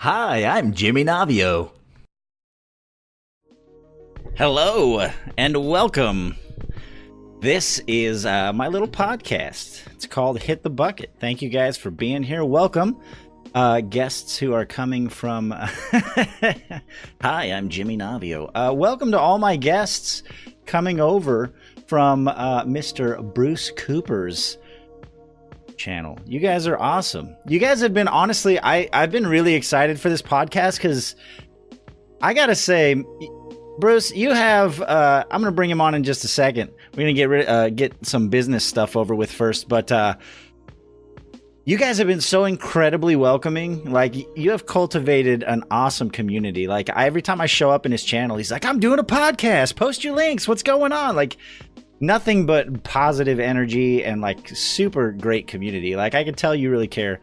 Hi, I'm JimmyNavio. Hello, and welcome. This is my little podcast. It's called Hit the Bucket. Thank you guys for being here. Welcome, guests who are coming from... Hi, I'm JimmyNavio. Welcome to all my guests coming over from Mr. BruceCooper's channel. You guys are awesome. You guys have been, honestly, I've been really excited for this podcast because I gotta say, Bruce, you have I'm gonna bring him on in just a second. We're gonna get some business stuff over with first, but you guys have been so incredibly welcoming. Like, you have cultivated an awesome community. Like, every time I show up in his channel, he's like, I'm doing a podcast, post your links, what's going on? Like, nothing but positive energy and like super great community. Like, I can tell you really care,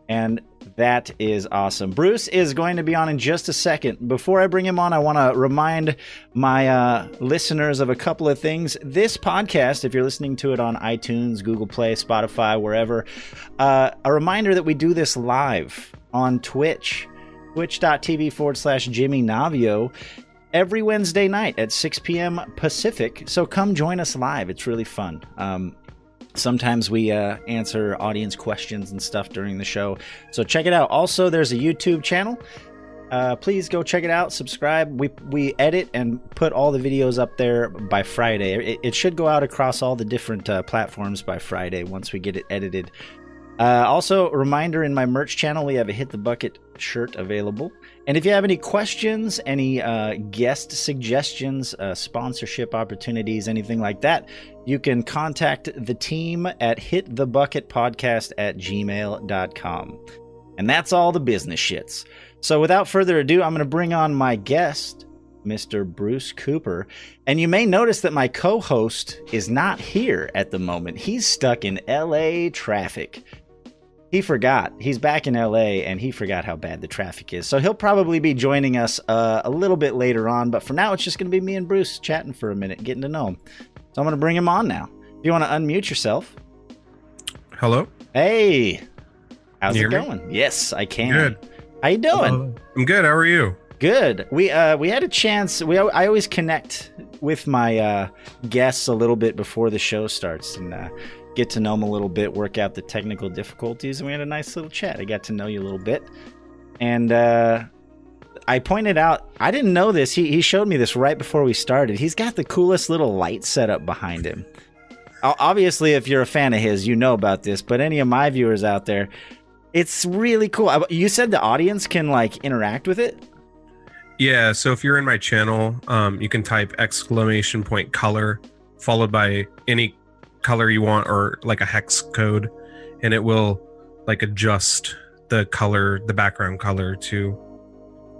and that is awesome. Bruce is going to be on in just a second. Before I bring him on, I want to remind my listeners of a couple of things. This podcast, if you're listening to it on iTunes, Google Play, Spotify, wherever, a reminder that we do this live on Twitch, twitch.tv/JimmyNavio. every Wednesday night at 6 p.m. Pacific. So come join us live. It's really fun. Sometimes we answer audience questions and stuff during the show. So check it out. Also, there's a YouTube channel. Please go check it out. Subscribe. We edit and put all the videos up there by Friday. It should go out across all the different platforms by Friday once we get it edited. Also, a reminder, in my merch channel, we have a Hit the Bucket shirt available. And if you have any questions, any guest suggestions, sponsorship opportunities, anything like that, you can contact the team at hitthebucketpodcast@gmail.com. And that's all the business shits. So without further ado, I'm going to bring on my guest, Mr. BruceCooper. And you may notice that my co-host is not here at the moment. He's stuck in LA traffic. He forgot. He's back in LA, and he forgot how bad the traffic is. So he'll probably be joining us a little bit later on. But for now, it's just going to be me and Bruce chatting for a minute, getting to know him. So I'm going to bring him on now. If you want to unmute yourself. Hello? Hey. How's it me? going? Yes, I can. Good. How you doing? I'm good. How are you? Good. We had a chance. I always connect with my guests a little bit before the show starts and get to know them a little bit, work out the technical difficulties, and we had a nice little chat. I got to know you a little bit, and I pointed out, I didn't know this. He showed me this right before we started. He's got the coolest little light setup behind him. Obviously, if you're a fan of his, you know about this, but any of my viewers out there, it's really cool. You said the audience can like interact with it? Yeah, so if you're in my channel, you can type !color followed by any color you want, or like a hex code, and it will like adjust the color, the background color, to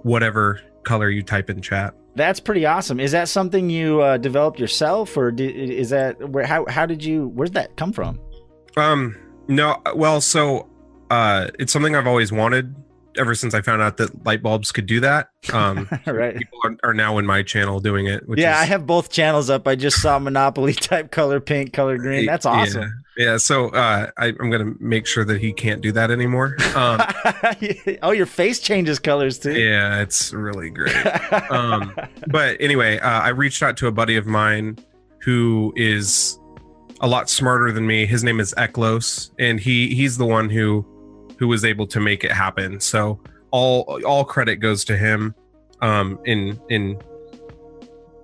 whatever color you type in chat. That's pretty awesome. Is that something you developed yourself, or is that where'd that come from? No, well, so it's something I've always wanted ever since I found out that light bulbs could do that. Right. People are now in my channel doing it. I have boboth channels up. I just saw Monopoly type color pink, color green. That's awesome. Yeah. So I'm going to make sure that he can't do that anymore. Oh, your face changes colors too. Yeah, it's really great. But anyway, I reached out to a buddy of mine who is a lot smarter than me. His name is Eklos, and he's the one who was able to make it happen. So all credit goes to him.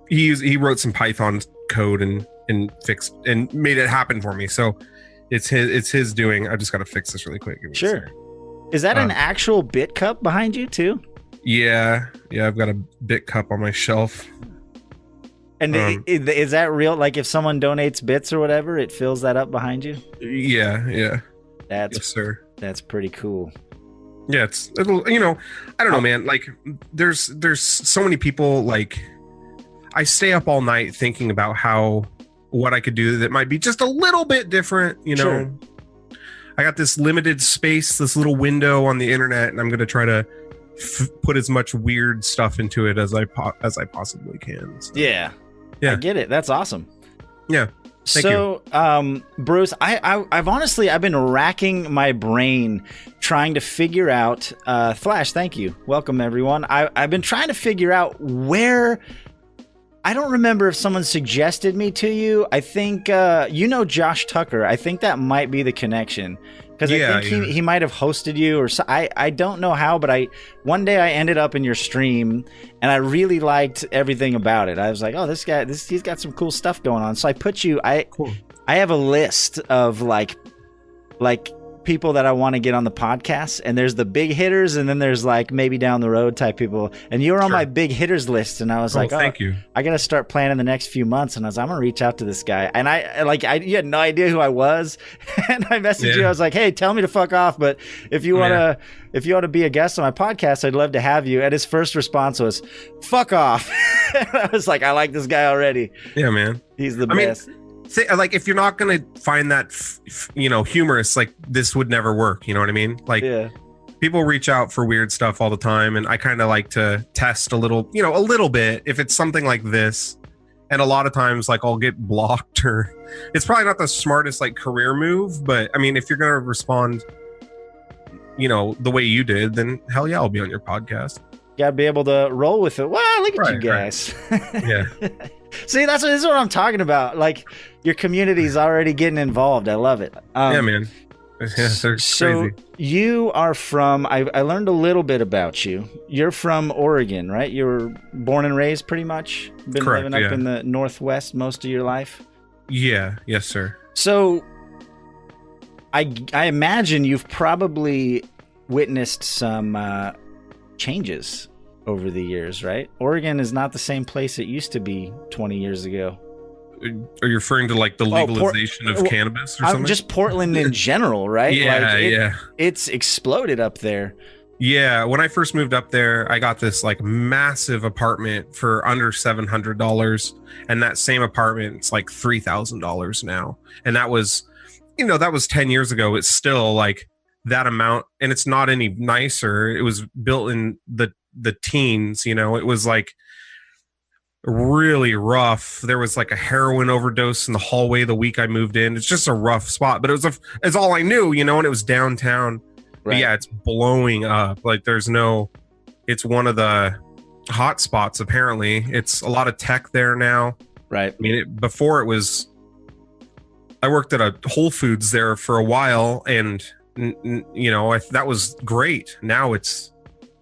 He wrote some Python code and fixed and made it happen for me. So it's his doing. I just got to fix this really quick. Sure. Is that an actual bit cup behind you too? Yeah. I've got a bit cup on my shelf. And is that real? Like, if someone donates bits or whatever, it fills that up behind you? Yeah. Yes, sir. That's pretty cool. Yeah, it'll, I don't know, man. Like, there's so many people. Like, I stay up all night thinking about what I could do that might be just a little bit different. Sure. I got this limited space, this little window on the internet, and I'm going to try to put as much weird stuff into it as I possibly can. So. Yeah. I get it. That's awesome. Yeah. Thank you. Bruce, I've honestly, I've been racking my brain trying to figure out, Flash, thank you. Welcome, everyone. I've been trying to figure out where, I don't remember if someone suggested me to you. I think, Josh Tucker. I think that might be the connection. Because I think he might have hosted you, or so. I don't know how, but one day I ended up in your stream, and I really liked everything about it. I was like, oh, this guy, he's got some cool stuff going on. So I put you. Cool. I have a list of like people that I want to get on the podcast, and there's the big hitters, and then there's like maybe down the road type people. And you were on my big hitters list, and I was like, thank you. I got to start planning the next few months. And I was like, I'm gonna reach out to this guy. And you had no idea who I was, and I messaged you. I was like, hey, tell me to fuck off, but if you want to be a guest on my podcast, I'd love to have you. And his first response was, fuck off. I was like, I like this guy already. Yeah, man. He's the best. Like, if you're not gonna find that humorous, like, this would never work, you know what I mean? Like, people reach out for weird stuff all the time, and I kind of like to test a little bit if it's something like this. And a lot of times, like, I'll get blocked, or it's probably not the smartest like career move, but I mean, if you're gonna respond the way you did, then hell yeah, I'll be on your podcast. You gotta be able to roll with it. Wow, look at you guys. Right. Yeah. See, this is what I'm talking about. Like, your community's already getting involved. I love it. Yeah, man. Yeah, they're so crazy. You are from, I learned a little bit about you. You're from Oregon, right? You were born and raised pretty much? Been Correct, living up in the Northwest most of your life? Yeah, yes, sir. So I imagine you've probably witnessed some changes over the years, right? Oregon is not the same place it used to be 20 years ago. Are you referring to like the legalization of cannabis or something? Just Portland in general, right? Yeah, It's exploded up there. Yeah, when I first moved up there, I got this like massive apartment for under $700, and that same apartment, it's like $3,000 now. And that was 10 years ago. It's still like that amount, and it's not any nicer. It was built in the teens, it was like really rough. There was like a heroin overdose in the hallway the week I moved in. It's just a rough spot, but it's all I knew, and it was downtown. Right. But yeah, it's blowing up. Like, it's one of the hot spots, apparently. It's a lot of tech there now. Right. I mean, before it was, I worked at a Whole Foods there for a while, and that was great. Now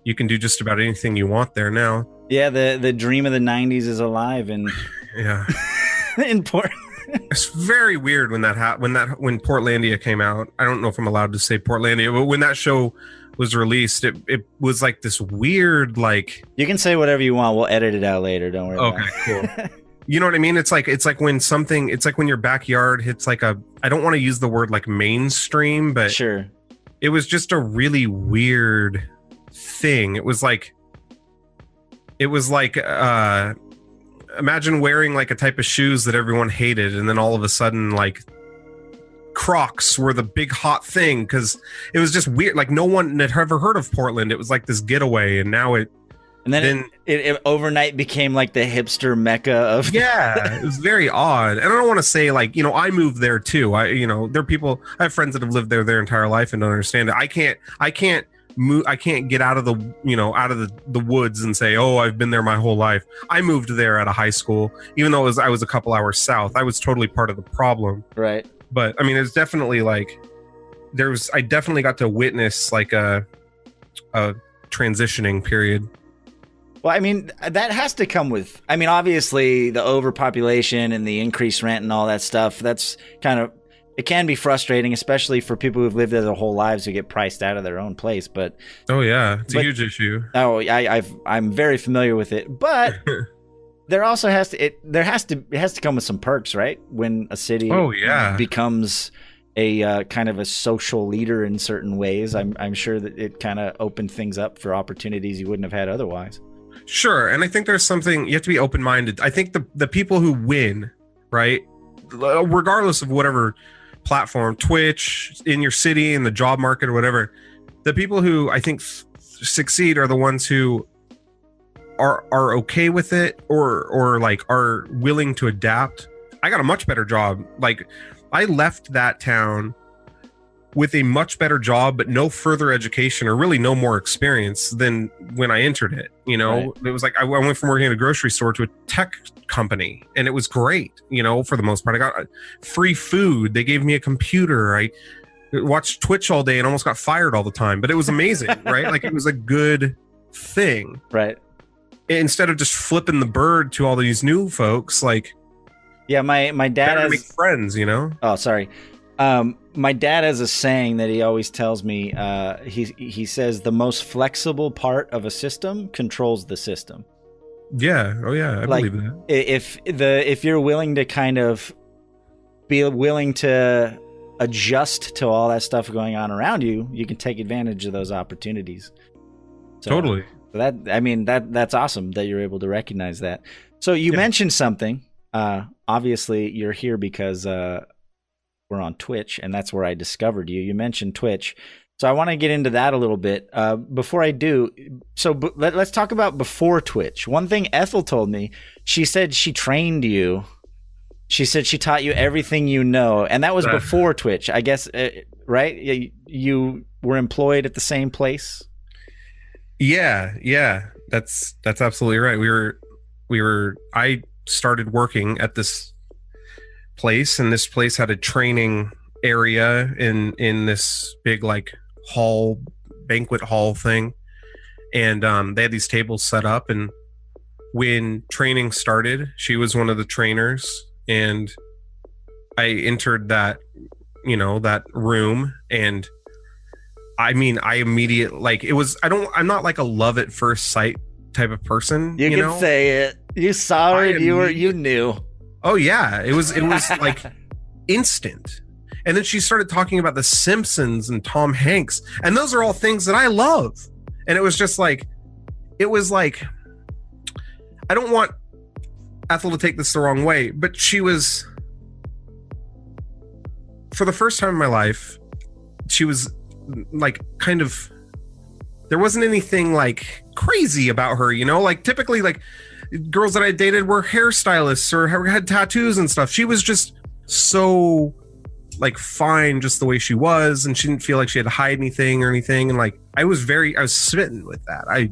you can do just about anything you want there now. Yeah, the dream of the 90s is alive, and yeah, in Portland. It's very weird when when Portlandia came out. I don't know if I'm allowed to say Portlandia, but when that show was released, it was like this weird, like, you can say whatever you want. We'll edit it out later. Don't worry. Okay, cool. You know what I mean? It's like when your backyard hits like I don't want to use the word like mainstream, but sure, it was just a really weird thing. It was like imagine wearing like a type of shoes that everyone hated, and then all of a sudden, like, Crocs were the big hot thing, because it was just weird. Like, no one had ever heard of Portland. It was like this getaway, and now it overnight became like the hipster mecca of. Yeah, it was very odd. And I don't want to say like, I moved there too. There are people, I have friends that have lived there their entire life and don't understand it. I can't move. I can't get out of the woods and say, oh, I've been there my whole life. I moved there out of high school, even though I was a couple hours south. I was totally part of the problem. Right. But I mean, it's definitely like I definitely got to witness like a transitioning period. Well, I mean, that has to come with, obviously the overpopulation and the increased rent and all that stuff. That's it can be frustrating, especially for people who've lived there their whole lives who get priced out of their own place. But oh yeah, it's a huge issue. Oh, I'm very familiar with it. But there also has to come with some perks, right? When a city becomes a kind of a social leader in certain ways, I'm sure that it kind of opened things up for opportunities you wouldn't have had otherwise. Sure, and I think there's something, you have to be open-minded. I think the people who win, right, regardless of whatever platform, Twitch, in your city, in the job market or whatever, the people who I think succeed are the ones who are okay with it, or like are willing to adapt I got a much better job. Like, I left that town with a much better job, but no further education or really no more experience than when I entered it. You know, Right. It was like I went from working at a grocery store to a tech company, and it was great. You know, for the most part, I got free food. They gave me a computer. I watched Twitch all day and almost got fired all the time, but it was amazing, right? Like, it was a good thing. Right. Instead of just flipping the bird to all these new folks, like, Yeah, my dad better has make friends, you know? Oh, sorry. My dad has a saying that he always tells me. He says the most flexible part of a system controls the system. Yeah. Oh, yeah. I Like, believe that. If you're willing to kind of be willing to adjust to all that stuff going on around you, you can take advantage of those opportunities. So, Totally. That's awesome that you're able to recognize that. So you mentioned something. Obviously, you're here because we're on Twitch, and that's where I discovered you. You mentioned Twitch, so I want to get into that a little bit. Before I do, let's talk about before Twitch. One thing Ethel told me, she said she trained you. She said she taught you everything you know, and that was before Twitch, I guess. Right? You were employed at the same place. Yeah. That's absolutely right. I started working at this place, and this place had a training area in this big like banquet hall thing, and they had these tables set up, and when training started, she was one of the trainers, and I entered that room, and I immediately, like, it was, I'm not like a love at first sight type of person. You can say it. You saw it. You knew. Oh yeah, it was like instant. And then she started talking about The Simpsons and Tom Hanks, and those are all things that I love. And it was just like, I don't want Ethel to take this the wrong way, but she was, for the first time in my life, she was like kind of, there wasn't anything like crazy about her, you know, like typically like girls that I dated were hairstylists or had tattoos and stuff. She was just so like fine just the way she was, and she didn't feel like she had to hide anything or anything. And like I was smitten with that. I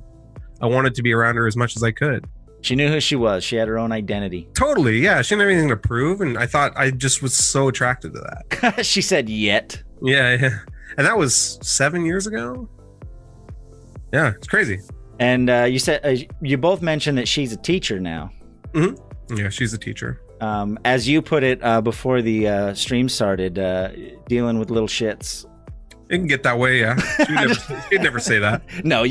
wanted to be around her as much as I could. She knew who she was. She had her own identity. Totally, yeah. She didn't have anything to prove, and I thought I just was so attracted to that. She said, "Yet." Yeah. And that was 7 years ago. Yeah, it's crazy. And you said you both mentioned that she's a teacher now. Mm-hmm. Yeah, she's a teacher. As you put it before the stream started, dealing with little shits. It can get that way, yeah. She'd never say that. No,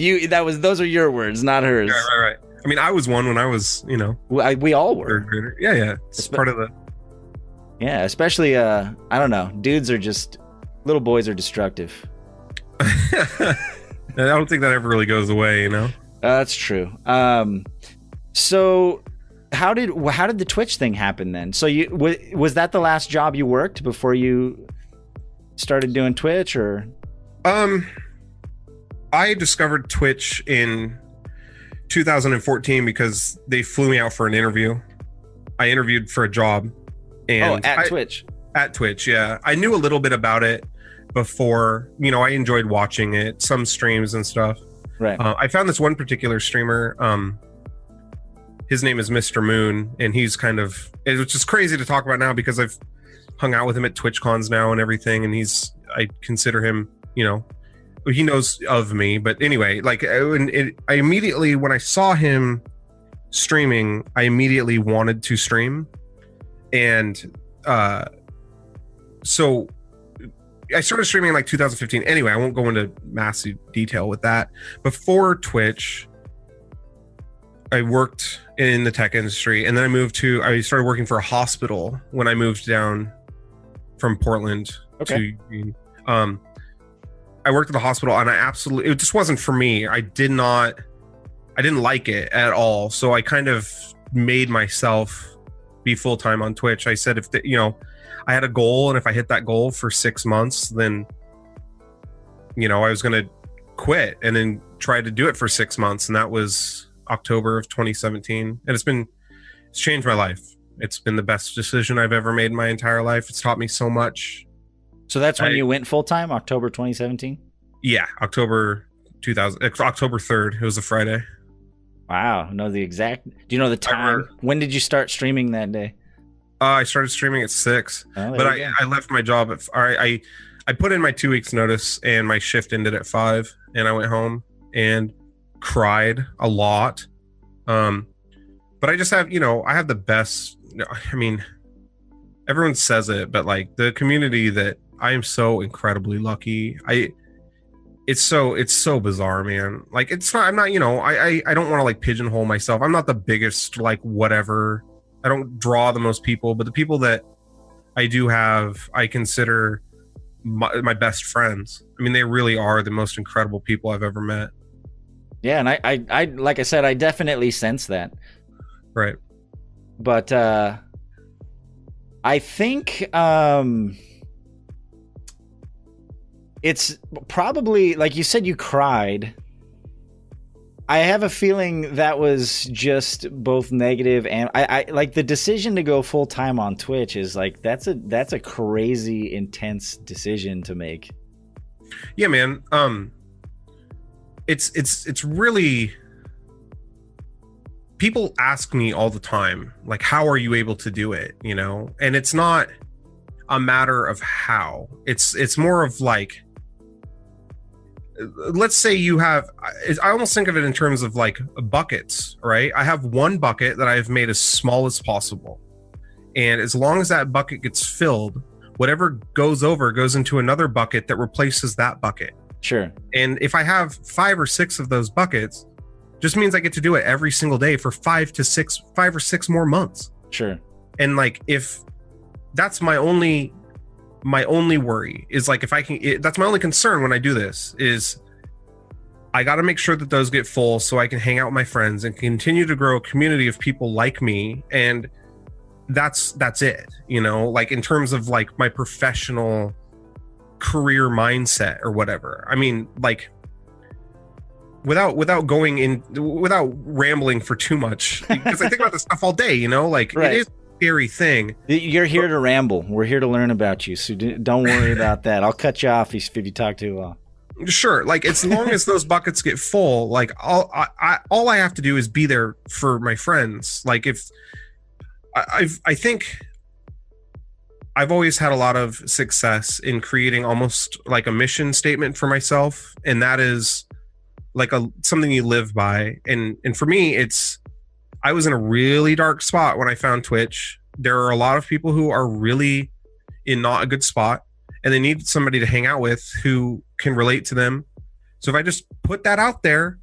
those are your words, not hers. Right. I mean, I was one when I was, we all were. Third grader. Yeah. It's part of the. Yeah, especially I don't know. Dudes are just, little boys are destructive. I don't think that ever really goes away, you know. That's true. So how did the Twitch thing happen then? So was that the last job you worked before you started doing Twitch, or? I discovered Twitch in 2014 because they flew me out for an interview. I interviewed for a job, and Twitch. At Twitch, yeah. I knew a little bit about it before. I enjoyed watching it, some streams and stuff. Right. I found this one particular streamer. His name is Mr. Moon, and he's kind of, it's just crazy to talk about now because I've hung out with him at TwitchCons now and everything, and I consider him, he knows of me. But anyway, like I immediately, when I saw him streaming, I immediately wanted to stream. And so I started streaming in like 2015. Anyway, I won't go into massive detail with that. Before Twitch, I worked in the tech industry, and then I started working for a hospital when I moved down from Portland to I worked at the hospital, and it just wasn't for me. I didn't like it at all. So I kind of made myself be full-time on Twitch. I said, I had a goal, and if I hit that goal for 6 months, then, I was going to quit and then try to do it for 6 months. And that was October of 2017. And it's changed my life. It's been the best decision I've ever made in my entire life. It's taught me so much. So that's when you went full time, October 2017? Yeah, October 3rd. It was a Friday. Wow. Know the exact. Do you know the time? When did you start streaming that day? I started streaming at 6, but I left my job at. I put in my 2 weeks notice, and my shift ended at 5, and I went home and cried a lot. But I just have, I have the best. I mean, everyone says it, but like the community that I am so incredibly lucky. It's so bizarre, man. Like I'm not, I don't want to like pigeonhole myself. I'm not the biggest, like whatever. I don't draw the most people, but the people that I do have, I consider my best friends. I mean, they really are the most incredible people I've ever met. Yeah. And I like I said, I definitely sense that. Right. But, I think, it's probably, like you said, you cried. I have a feeling that was just both negative, and I like the decision to go full time on Twitch is like that's a crazy intense decision to make. Yeah, man. It's really, people ask me all the time, like, how are you able to do it? And it's not a matter of how. It's more of like, let's say you have, I almost think of it in terms of like buckets, right? I have one bucket that I've made as small as possible. And as long as that bucket gets filled, whatever goes over goes into another bucket that replaces that bucket. Sure. And if I have 5 or 6 of those buckets, just means I get to do it every single day for 5 or 6 more months. Sure. And like, if that's my only worry is like, if I can, that's my only concern when I do this is I got to make sure that those get full so I can hang out with my friends and continue to grow a community of people like me. And that's it, like in terms of like my professional career mindset or whatever. I mean, like without rambling for too much, because I think about this stuff all day, like right. It is scary thing. You're here to ramble. We're here to learn about you, so don't worry about that. I'll cut you off if you talk too long. Sure. Like as long as those buckets get full, like all I have to do is be there for my friends. Like if I think I've always had a lot of success in creating almost like a mission statement for myself, and that is like something you live by. And for me, I was in a really dark spot when I found Twitch. There are a lot of people who are really in not a good spot, and they need somebody to hang out with who can relate to them. So if I just put that out there,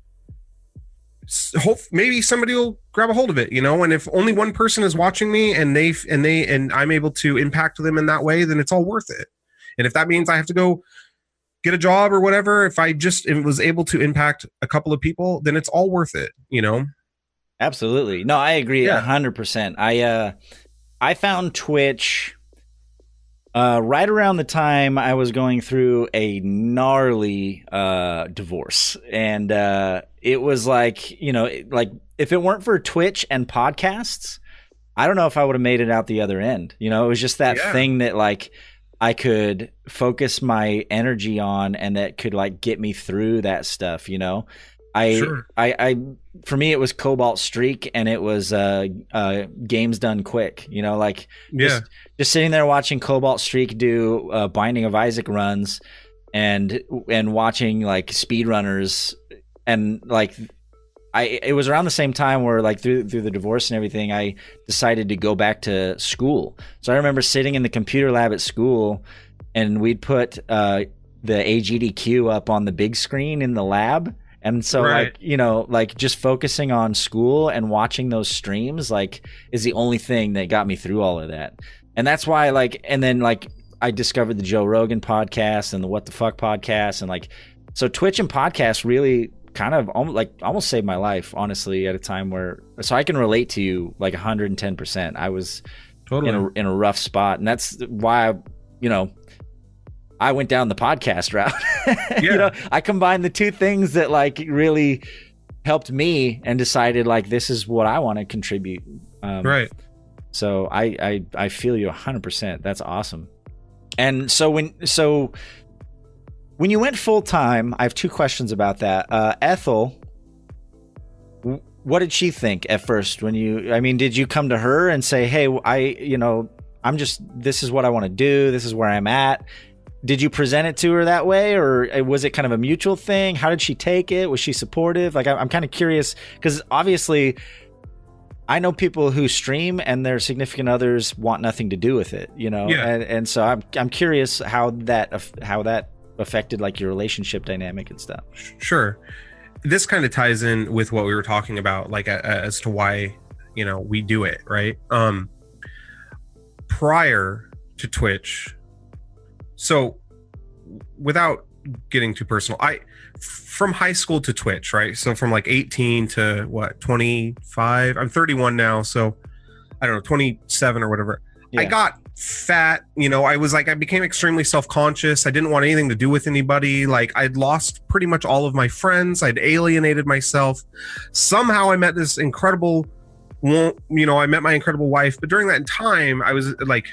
maybe somebody will grab a hold of it, and if only one person is watching me and I'm able to impact them in that way, then it's all worth it. And if that means I have to go get a job or whatever, if I just was able to impact a couple of people, then it's all worth it, Absolutely. No, I agree 100%. I found Twitch right around the time I was going through a gnarly divorce. And it was like, like if it weren't for Twitch and podcasts, I don't know if I would have made it out the other end. It was just that thing that like I could focus my energy on and that could like get me through that stuff, I for me it was Cobalt Streak, and it was games done quick, just sitting there watching Cobalt Streak do Binding of Isaac runs and watching like speedrunners, and like it was around the same time where like through the divorce and everything, I decided to go back to school. So I remember sitting in the computer lab at school, and we'd put the AGDQ up on the big screen in the lab. And so right. like just focusing on school and watching those streams like is the only thing that got me through all of that. And that's why and then I discovered the Joe Rogan podcast and the What the Fuck podcast, and like so Twitch and podcasts really kind of almost saved my life, honestly, at a time where, so I can relate to you like 110%. I was totally in a rough spot, and that's why I went down the podcast route. Yeah. I combined the two things that like really helped me and decided like this is what I want to contribute. Right. So I feel you 100%. That's awesome. And so when you went full time, I have two questions about that. Ethel, what did she think at first when you? I mean, did you come to her and say, "Hey, this is what I want to do. This is where I'm at." Did you present it to her that way, or was it kind of a mutual thing? How did she take it? Was she supportive? Like, I'm kind of curious because obviously I know people who stream and their significant others want nothing to do with it, Yeah. And so I'm curious how that affected like your relationship dynamic and stuff. Sure. This kind of ties in with what we were talking about, like as to why, we do it, right? Prior to Twitch, so without getting too personal, from high school to Twitch, right? So from like 18 to 25, I'm 31 now. So I don't know, 27 or whatever. Yeah. I got fat, I became extremely self-conscious. I didn't want anything to do with anybody. Like I'd lost pretty much all of my friends. I'd alienated myself. Somehow I met this incredible, I met my incredible wife. But during that time, I was like,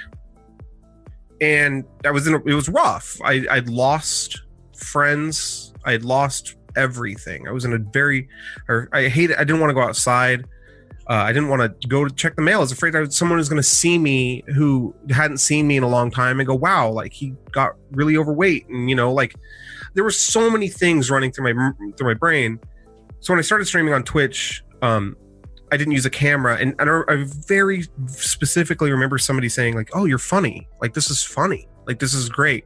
and it was rough. I'd lost friends. I'd lost everything. I was in I didn't want to go outside. I didn't want to go to check the mail. I was afraid someone was going to see me who hadn't seen me in a long time and go, wow, like he got really overweight. And, there were so many things running through my brain. So when I started streaming on Twitch, I didn't use a camera. And I very specifically remember somebody saying like, oh, you're funny. Like, this is funny. Like, this is great.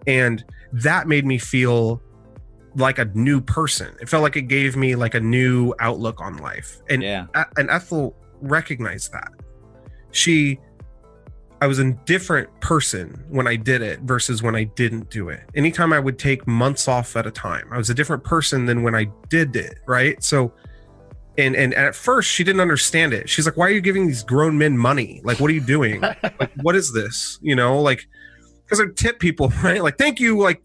And that made me feel like a new person. It felt like it gave me like a new outlook on life. And Ethel recognized that. I was a different person when I did it versus when I didn't do it. Anytime I would take months off at a time, I was a different person than when I did it, right? So and at first she didn't understand it. She's like, why are you giving these grown men money? Like, what are you doing? Like, what is this? Like, because I tip people, right? Like, thank you, like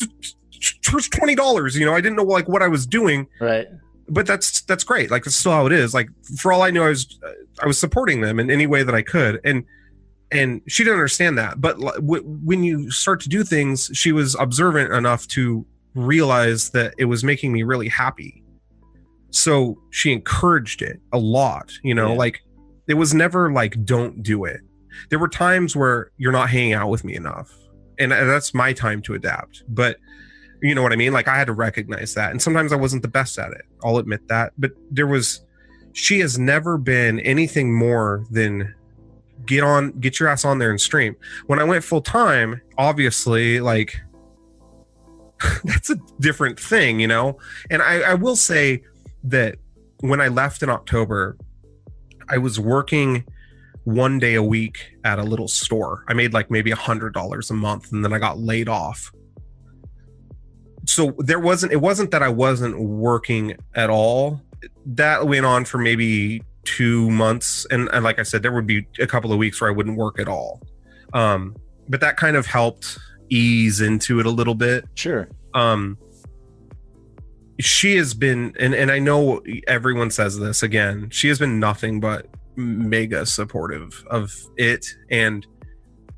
here's $20. I didn't know like what I was doing, right? But that's great. Like, that's still how it is. Like, for all I knew, I was supporting them in any way that I could, and she didn't understand that. But when you start to do things, she was observant enough to realize that it was making me really happy. So she encouraged it a lot. Like, it was never like, don't do it. There were times where you're not hanging out with me enough, and that's my time to adapt. But you know what I mean? Like, I had to recognize that. And sometimes I wasn't the best at it. I'll admit that. But she has never been anything more than get your ass on there and stream. When I went full time, obviously, like, that's a different thing, And I will say that when I left in October, I was working one day a week at a little store. I made like maybe $100 a month, and then I got laid off. So it wasn't that I wasn't working at all. That went on for maybe 2 months. And like I said, there would be a couple of weeks where I wouldn't work at all. But that kind of helped ease into it a little bit. Sure. She has been, and I know everyone says this again, she has been nothing but mega supportive of it. And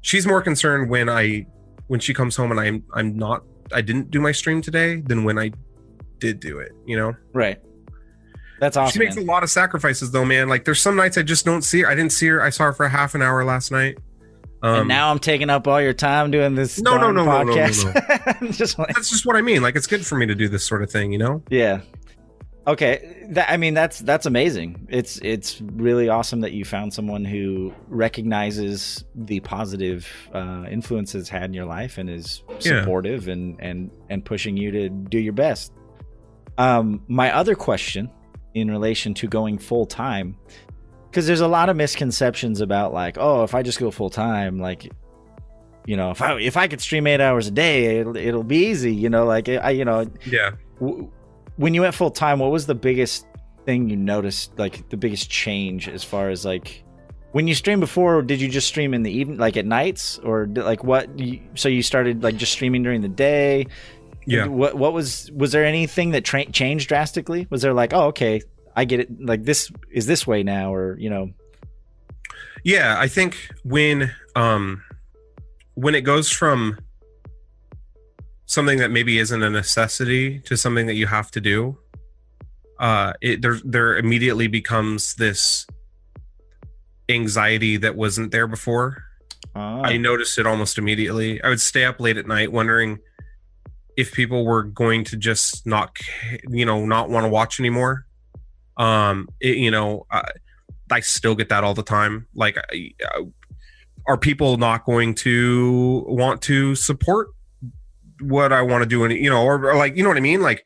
she's more concerned when she comes home and I didn't do my stream today than when I did do it, Right. That's awesome. She makes a lot of sacrifices though, man. Like, there's some nights I just don't see her. I didn't see her. I saw her for a half an hour last night. And now I'm taking up all your time doing this podcast. No. That's just what I mean. Like, it's good for me to do this sort of thing, Yeah. Okay. That's amazing. It's really awesome that you found someone who recognizes the positive influences it's had in your life and is supportive and pushing you to do your best. My other question in relation to going full time, because there's a lot of misconceptions about like, oh, if I just go full time, like, if I could stream 8 hours a day, it'll be easy, Yeah. When you went full time, what was the biggest thing you noticed, like the biggest change as far as like when you streamed before? Did you just stream in the evening, like at nights, or like what? So you started like just streaming during the day? Yeah. What was there anything that changed drastically? Was there like, oh, okay, I get it. Like, this is this way now, or Yeah, I think when it goes from something that maybe isn't a necessity to something that you have to do, there immediately becomes this anxiety that wasn't there before. I noticed it almost immediately. I would stay up late at night wondering if people were going to just not want to watch anymore. I still get that all the time. Like, are people not going to want to support what I want to do? And, or like, you know what I mean? Like,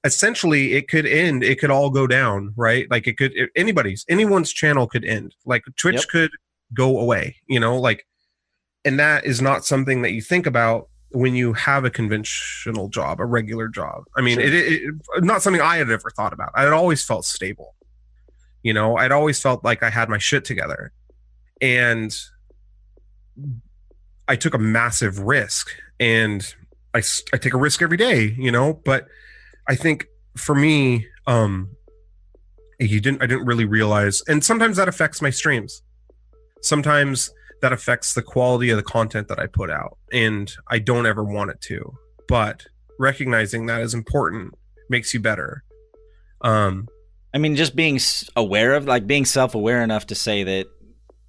essentially it could end. It could all go down, right? Like it could, anyone's channel could end. Like Twitch could go away, and that is not something that you think about when you have a conventional job, a regular job. I mean, sure. it not something I had ever thought about. I had always felt stable. I'd always felt like I had my shit together, and I took a massive risk, and I take a risk every day, but I think for me, I didn't really realize, and sometimes that affects my streams. Sometimes that affects the quality of the content that I put out, and I don't ever want it to, but recognizing that is important makes you better. I mean, just being aware of, like, being self-aware enough to say that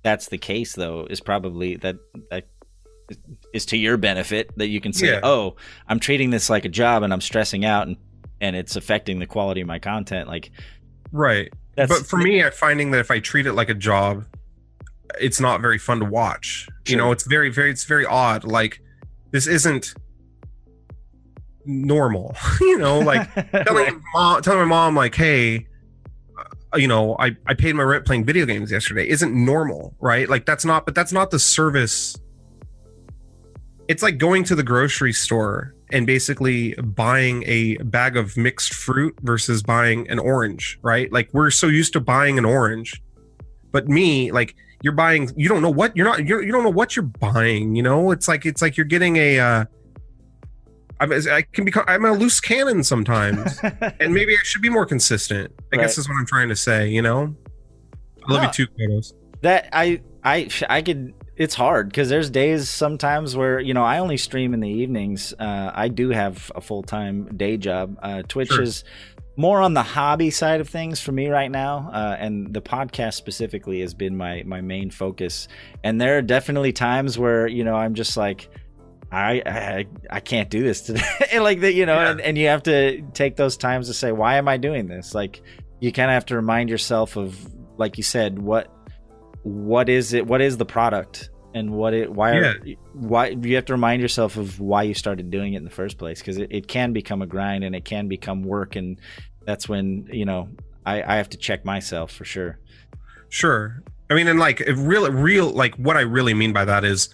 that's the case, though, is probably that is to your benefit, that you can say, oh, I'm treating this like a job and I'm stressing out and it's affecting the quality of my content. Like, right. But for me, I'm finding that if I treat it like a job, it's not very fun to watch. Sure. It's very odd. Like, this isn't normal, like telling my mom, like, hey, I paid my rent playing video games yesterday isn't normal, right? Like, that's not the service. It's like going to the grocery store and basically buying a bag of mixed fruit versus buying an orange, right? Like, we're so used to buying an orange, but you don't know what you're buying, it's like you're getting I'm a loose cannon sometimes, and maybe I should be more consistent. I guess is what I'm trying to say. I love you too, Kratos. That I could. It's hard because there's days sometimes where I only stream in the evenings. I do have a full-time day job. Twitch is more on the hobby side of things for me right now, and the podcast specifically has been my main focus. And there are definitely times where I'm just like, I can't do this today. Like that, and you have to take those times to say, why am I doing this? Like, you kind of have to remind yourself of, like you said, what is it? What is the product? And why you have to remind yourself of why you started doing it in the first place, because it can become a grind and it can become work, and that's when I have to check myself for sure. Sure. I mean, and like real like what I really mean by that is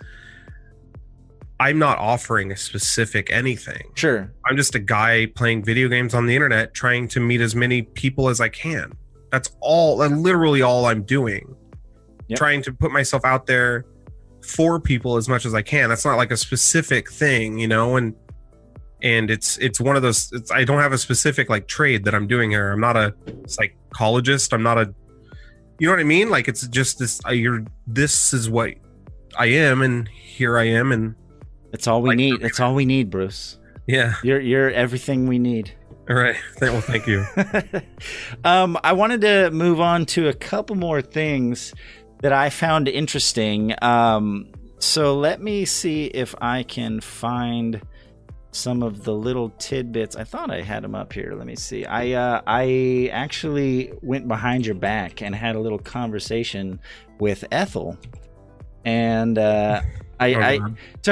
I'm not offering a specific anything. Sure. I'm just a guy playing video games on the internet trying to meet as many people as I can. That's literally all I'm doing. Yep. Trying to put myself out there for people as much as I can. That's not like a specific thing, and it's one of those, I don't have a specific like trade that I'm doing here. I'm not a psychologist. I'm not a, you know what I mean? Like, it's just this, this is what I am, and here I am, and it's all we need. It's all we need, Bruce. Yeah. You're everything we need. All right. Well, thank you. I wanted to move on to a couple more things that I found interesting. So let me see if I can find some of the little tidbits. I thought I had them up here. Let me see. I actually went behind your back and had a little conversation with Ethel, and to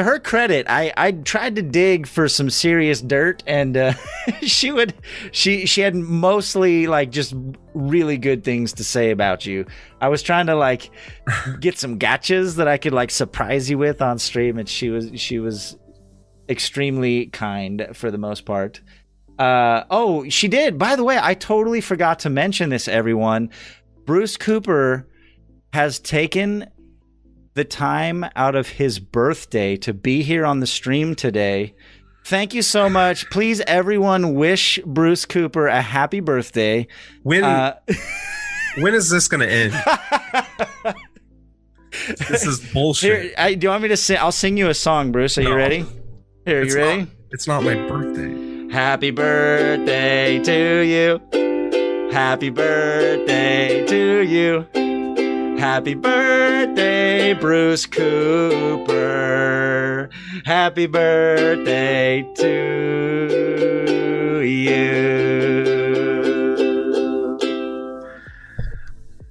her credit, I tried to dig for some serious dirt, and she had mostly like just really good things to say about you. I was trying to like get some gotchas that I could like surprise you with on stream, and she was extremely kind for the most part. Oh, she did. By the way, I totally forgot to mention this, everyone. BruceCooper has taken the time out of his birthday to be here on the stream today. Thank you so much. Please, everyone, wish BruceCooper a happy birthday. When is this going to end? This is bullshit. Here, do you want me to sing? I'll sing you a song, Bruce. Are you ready? Here, you ready? It's not my birthday. Happy birthday to you. Happy birthday to you. Happy birthday, Bruce Cooper. Happy birthday to you.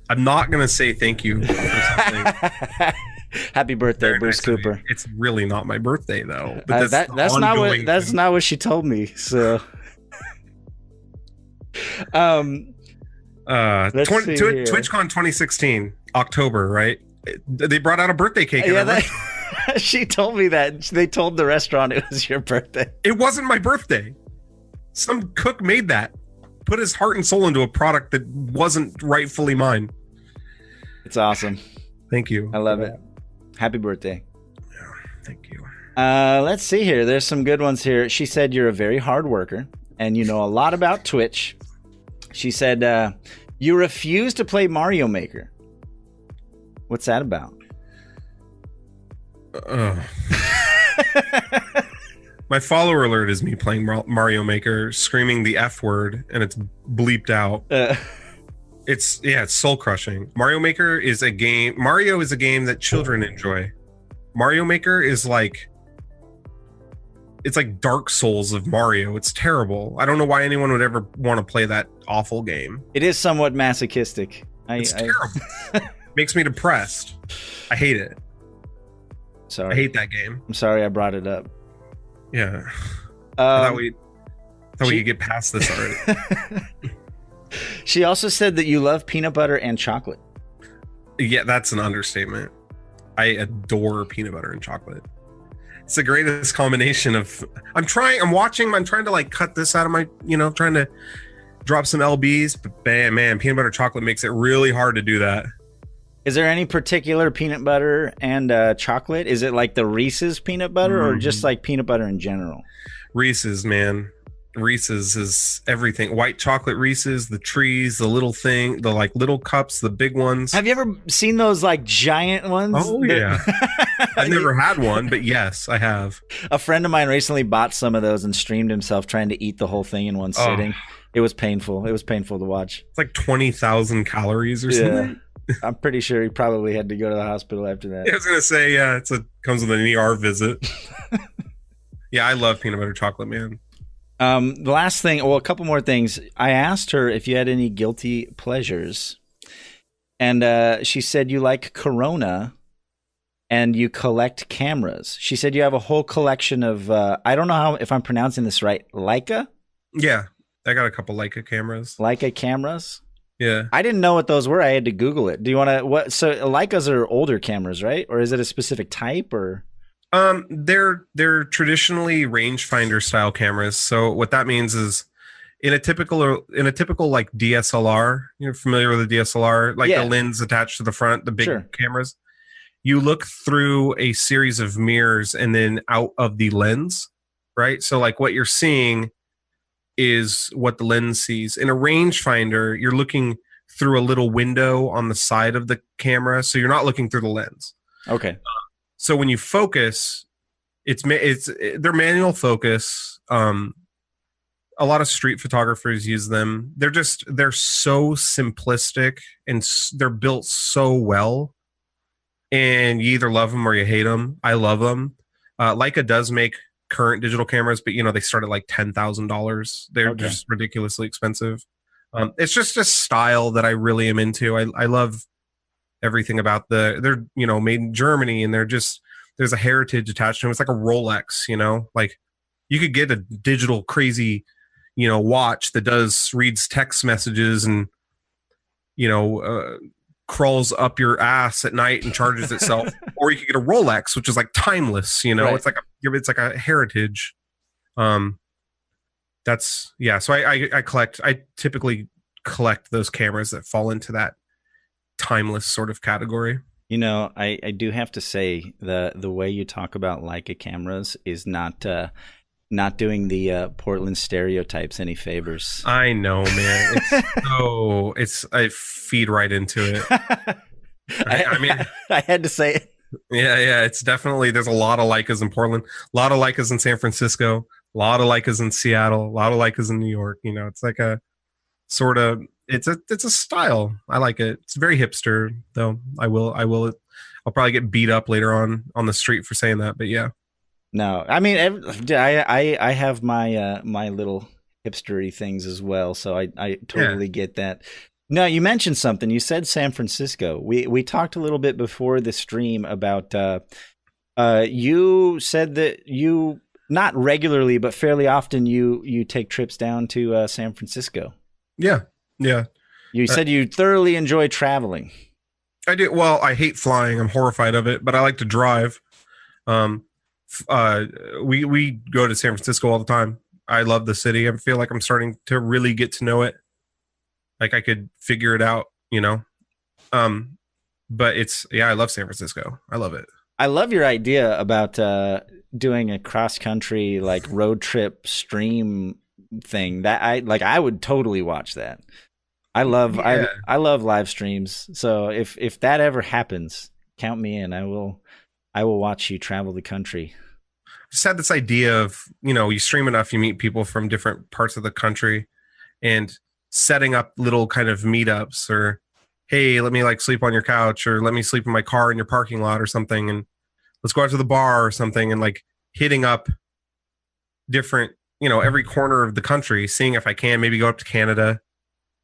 I'm not going to say thank you for something. Happy birthday, Very Bruce nice of you. Cooper. It's really not my birthday though. But That's not what she told me. So TwitchCon 2016 October, right? They brought out a birthday cake. She told me that. They told the restaurant it was your birthday. It wasn't my birthday. Some cook made that, put his heart and soul into a product that wasn't rightfully mine. It's awesome. Thank you. I love it. Happy birthday. Yeah, thank you. Let's see here. There's some good ones here. She said you're a very hard worker and you know a lot about Twitch. She said you refuse to play Mario Maker. What's that about? My follower alert is me playing Mario Maker, screaming the F word, and it's bleeped out. It's soul crushing. Mario Maker is a game. Mario is a game that children enjoy. Mario Maker is it's like Dark Souls of Mario. It's terrible. I don't know why anyone would ever want to play that awful game. It is somewhat masochistic. It's terrible. Makes me depressed. I hate it. Sorry. I hate that game. I'm sorry I brought it up. Yeah. I thought we could get past this already. She also said that you love peanut butter and chocolate. Yeah, that's an understatement. I adore peanut butter and chocolate. It's the greatest combination of. I'm trying to like cut this out of my, trying to drop some LBs, but man, peanut butter chocolate makes it really hard to do that. Is there any particular peanut butter and chocolate? Is it like the Reese's peanut butter or just like peanut butter in general? Reese's, man. Reese's is everything. White chocolate Reese's, the trees, the little thing, the like little cups, the big ones. Have you ever seen those like giant ones? Oh yeah. I've never had one, but yes, I have. A friend of mine recently bought some of those and streamed himself trying to eat the whole thing in one sitting. It was painful. It was painful to watch. It's like 20,000 calories or something. I'm pretty sure he probably had to go to the hospital after that. I was gonna say, comes with an ER visit. Yeah, I love peanut butter chocolate, man. The last thing, a couple more things. I asked her if you had any guilty pleasures, and she said you like Corona, and you collect cameras. She said you have a whole collection of. I don't know if I'm pronouncing this right. Leica. Yeah, I got a couple Leica cameras. Leica cameras. Yeah. I didn't know what those were. I had to Google it. Do you want to so Leicas are older cameras, right? Or is it a specific type or they're traditionally rangefinder style cameras. So what that means is in a typical like DSLR, you're familiar with a DSLR, like the lens attached to the front, the big cameras. You look through a series of mirrors and then out of the lens, right? So like what you're seeing is what the lens sees. In a rangefinder, you're looking through a little window on the side of the camera, so you're not looking through the lens. Okay. So when you focus, they're manual focus. A lot of street photographers use them. They're so simplistic and they're built so well. And you either love them or you hate them. I love them. Leica does make current digital cameras, but they start at like $10,000. They're just ridiculously expensive. It's just a style that I really am into. I love everything about they're made in Germany, and there's a heritage attached to them. It's like a Rolex, like you could get a digital crazy watch that reads text messages and crawls up your ass at night and charges itself, or you could get a Rolex, which is like timeless. Right. It's like a heritage. So I collect. I typically collect those cameras that fall into that timeless sort of category. I do have to say the way you talk about Leica cameras is not doing the Portland stereotypes any favors. I know, man. I feed right into it. I mean, I had to say it. yeah, it's definitely, there's a lot of Leicas in Portland, a lot of Leicas in San Francisco, a lot of Leicas in Seattle, a lot of Leicas in New York. You know, it's like a sort of, it's a style. I like it. It's very hipster, though. I'll probably get beat up later on the street for saying that, but yeah. No, I mean, I have my my little hipstery things as well, so I totally get that. No, you mentioned something. You said San Francisco. We talked a little bit before the stream about you said that you not regularly but fairly often you take trips down to San Francisco. Yeah. You said you thoroughly enjoy traveling. I do. Well, I hate flying. I'm horrified of it, but I like to drive. We go to San Francisco all the time. I love the city. I feel like I'm starting to really get to know it. Like I could figure it out, you know? But I love San Francisco. I love it. I love your idea about doing a cross country like road trip stream thing. That I would totally watch that. I love live streams. So if that ever happens, count me in. I will watch you travel the country. Just had this idea of, you know, you stream enough, you meet people from different parts of the country, and setting up little kind of meetups, or hey, let me like sleep on your couch, or let me sleep in my car in your parking lot or something, and let's go out to the bar or something, and like hitting up different, you know, every corner of the country, seeing if I can maybe go up to Canada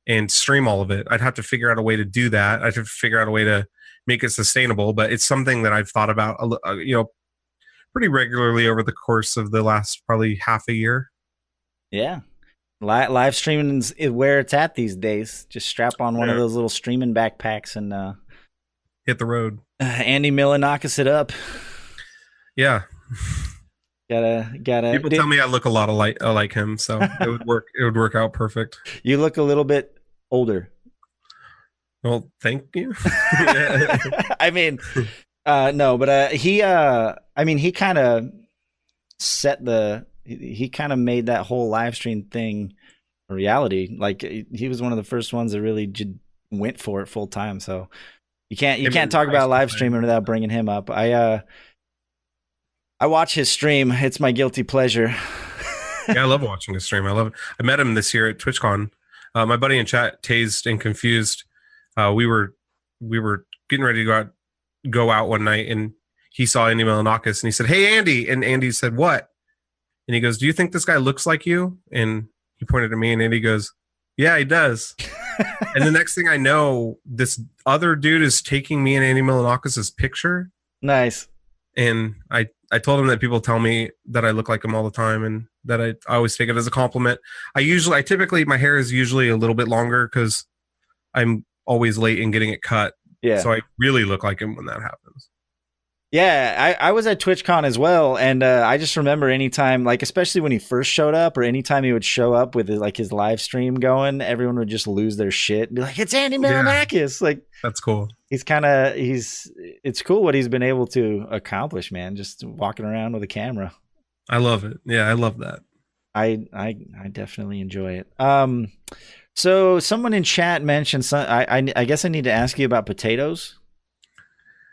and stream all of it. I'd have to figure out a way to do that. I'd have to figure out a way to make it sustainable, but it's something that I've thought about, you know, pretty regularly over the course of the last probably half a year. Yeah. Live streaming is where it's at these days. Just strap on one of those little streaming backpacks and hit the road. Andy Milonakis it up. Yeah. Gotta. People tell me I look a lot like him, so it would work. It would work out perfect. You look a little bit older. Well, thank you. I mean, no, but he kind of he kind of made that whole live stream thing a reality. Like he was one of the first ones that really went for it full time. So you can't talk about live streaming without bringing him up. I watch his stream. It's my guilty pleasure. Yeah, I love watching his stream. I love it. I met him this year at TwitchCon. My buddy in chat, Tased and Confused. We were getting ready to go out one night, and he saw Andy Milonakis, and he said, "Hey, Andy." And Andy said, "What?" And he goes, "Do you think this guy looks like you?" And he pointed at me, and Andy goes, "Yeah, he does." And the next thing I know, this other dude is taking me and Andy Milonakis' picture. Nice. And I told him that people tell me that I look like him all the time, and that I always take it as a compliment. I typically, my hair is usually a little bit longer because I'm always late in getting it cut. Yeah. So I really look like him when that happens. Yeah, I was at TwitchCon as well, and I just remember anytime, like especially when he first showed up, or anytime he would show up with like his live stream going, everyone would just lose their shit and be like, "It's Andy Milonakis!" Yeah. Like that's cool. It's cool what he's been able to accomplish, man. Just walking around with a camera. I love it. Yeah, I love that. I definitely enjoy it. So someone in chat mentioned I guess I need to ask you about potatoes.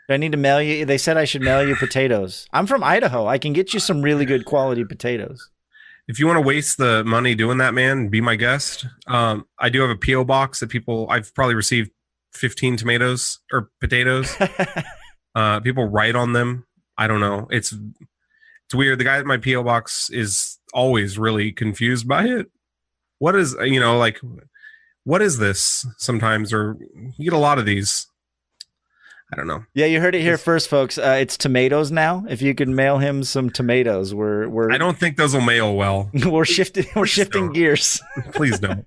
Do I need to mail you? They said I should mail you potatoes. I'm from Idaho. I can get you some really good quality potatoes. If you want to waste the money doing that, man, be my guest. I do have a P.O. box that I've probably received 15 tomatoes or potatoes. People write on them. I don't know. It's weird. The guy at my P.O. box is always really confused by it. What is, like, what is this sometimes? Or you get a lot of these. I don't know. Yeah, you heard it here first, folks. It's tomatoes now. If you could mail him some tomatoes, we're I don't think those will mail well. we're shifting gears. Please don't.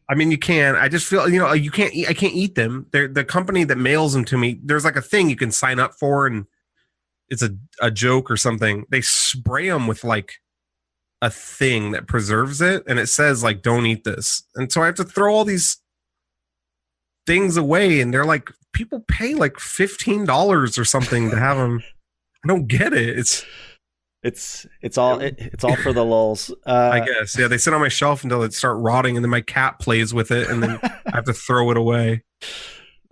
I mean, you can. I just feel, you can't eat. I can't eat them. They're the company that mails them to me. There's like a thing you can sign up for, and it's a joke or something. They spray them with like a thing that preserves it, and it says like, "Don't eat this." And so I have to throw all these things away, and they're like, people pay like $15 or something to have them. I don't get it. It's all for the lulz. I guess. Yeah, they sit on my shelf until it start rotting, and then my cat plays with it, and then I have to throw it away.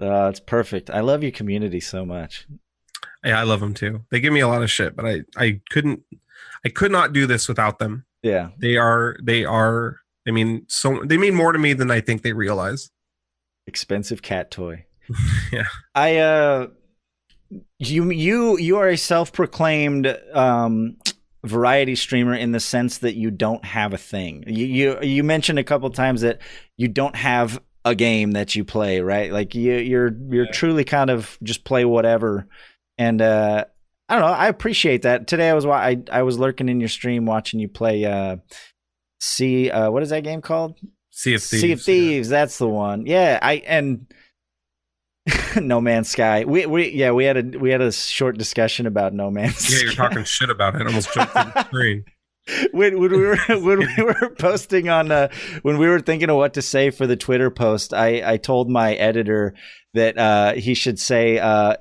It's perfect. I love your community so much. Yeah, I love them too. They give me a lot of shit, but I could not do this without them. Yeah. They are. I mean, so they mean more to me than I think they realize. Expensive cat toy. Yeah. You are a self-proclaimed variety streamer in the sense that you don't have a thing. You mentioned a couple times that you don't have a game that you play, right? Like you're truly kind of just play whatever. And I don't know, I appreciate that. Today I was lurking in your stream watching you play what is that game called? Sea of Thieves. Sea of Thieves, that's the one. Yeah, and No Man's Sky. We had a short discussion about No Man's Sky. Yeah, you're talking shit about it. I almost jumped on the screen. When we were posting on when we were thinking of what to say for the Twitter post, I told my editor that he should say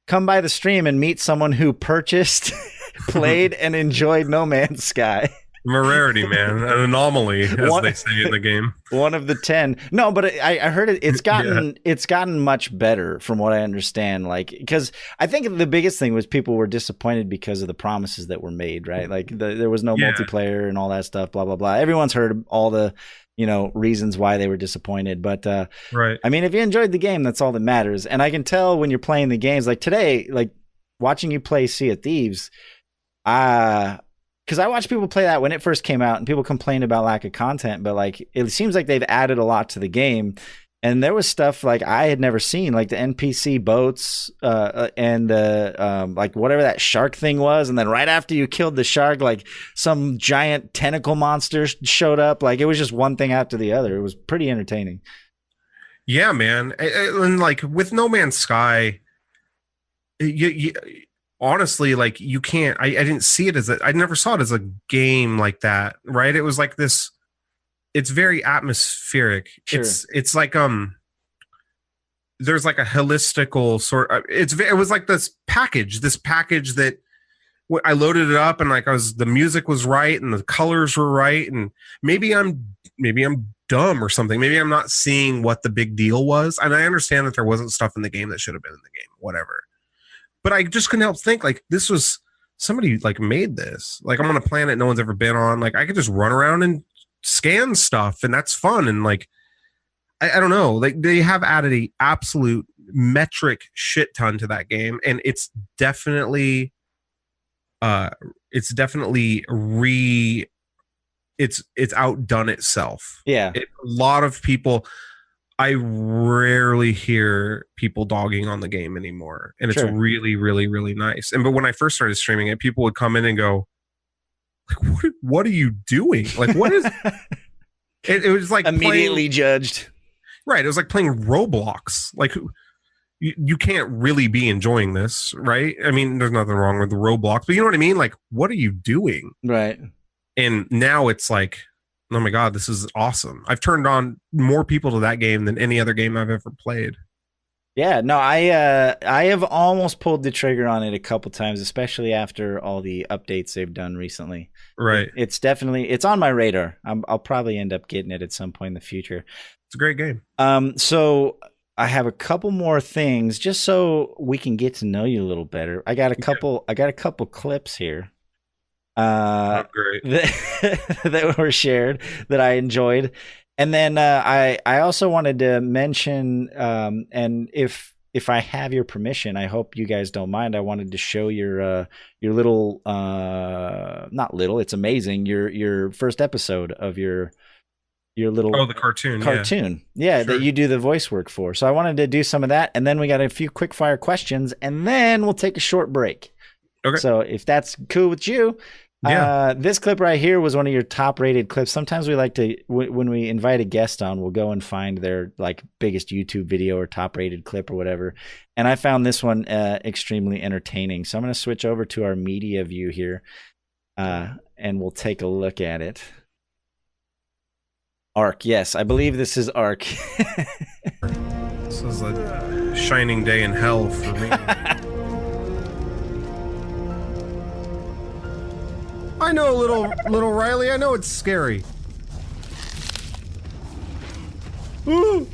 come by the stream and meet someone who purchased, played, and enjoyed No Man's Sky. I'm a rarity, man. An anomaly, as they say in the game. One of the 10. No, but I heard it's gotten much better from what I understand. Like, because I think the biggest thing was people were disappointed because of the promises that were made, right? Like there was no multiplayer and all that stuff, blah, blah, blah. Everyone's heard all the, reasons why they were disappointed. But right. I mean, if you enjoyed the game, that's all that matters. And I can tell when you're playing the games, like today, like watching you play Sea of Thieves, because I watched people play that when it first came out and people complained about lack of content, but like it seems like they've added a lot to the game. And there was stuff like I had never seen, like the NPC boats and the like whatever that shark thing was. And then right after you killed the shark, like some giant tentacle monster showed up. Like it was just one thing after the other. It was pretty entertaining. Yeah, man. And like with No Man's Sky, honestly, like you can't, I didn't see it as I never saw it as a game like that, right? It was like this, it's very atmospheric. Sure. It's like, there's like a holistical sort of, it was like this package that I loaded it up and like the music was right and the colors were right. And maybe I'm dumb or something. Maybe I'm not seeing what the big deal was. And I understand that there wasn't stuff in the game that should have been in the game, whatever. But I just couldn't help think like this was somebody like made this. Like I'm on a planet no one's ever been on. Like I could just run around and scan stuff and that's fun. And like, I don't know, like they have added a absolute metric shit ton to that game. And it's definitely it's outdone itself. Yeah. A lot of people, I rarely hear people dogging on the game anymore. And it's really, really, really nice. But when I first started streaming it, people would come in and go, like, what are you doing? Like, what is it was like immediately judged. Right. It was like playing Roblox. Like you can't really be enjoying this, right? I mean, there's nothing wrong with the Roblox, but you know what I mean? Like, what are you doing? Right. And now it's like, oh my God, this is awesome. I've turned on more people to that game than any other game I've ever played. Yeah, no, I have almost pulled the trigger on it a couple times, especially after all the updates they've done recently. Right. It's on my radar. I'll probably end up getting it at some point in the future. It's a great game. So I have a couple more things just so we can get to know you a little better. I got a couple clips here. Great. that were shared that I enjoyed. And then I also wanted to mention, and if I have your permission, I hope you guys don't mind. I wanted to show your little, not little, it's amazing. Your first episode of your little the cartoon, yeah, sure. That you do the voice work for. So I wanted to do some of that, and then we got a few quick fire questions, and then we'll take a short break. Okay. So if that's cool with you. Yeah. This clip right here was one of your top rated clips. Sometimes we like to, when we invite a guest on, we'll go and find their like biggest YouTube video or top rated clip or whatever. And I found this one extremely entertaining. So I'm going to switch over to our media view here and we'll take a look at it. Arc. Yes, I believe this is Arc. This is a shining day in hell for me. I know, little Riley. I know it's scary. Ooh.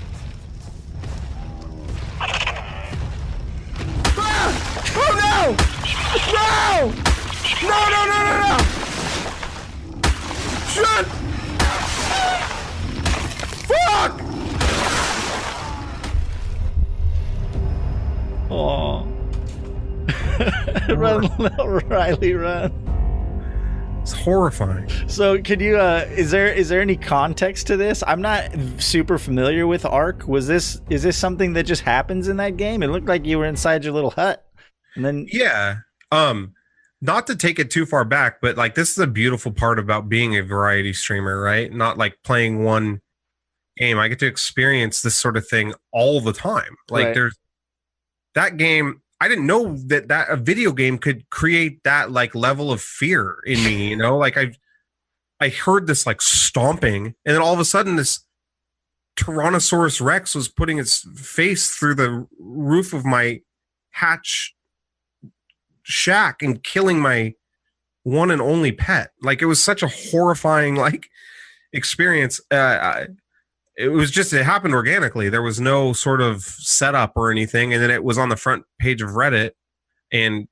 little Riley, run. It's horrifying. So, could you? Is there any context to this? I'm not super familiar with Ark. Is this something that just happens in that game? It looked like you were inside your little hut, and then yeah. Not to take it too far back, but like this is a beautiful part about being a variety streamer, right? Not like playing one game. I get to experience this sort of thing all the time. Like there's that game. I didn't know that a video game could create that like level of fear in me, you know, like I heard this like stomping, and then all of a sudden this Tyrannosaurus Rex was putting its face through the roof of my hatch shack and killing my one and only pet. Like it was such a horrifying like experience. It happened organically. There was no sort of setup or anything, and then it was on the front page of Reddit, and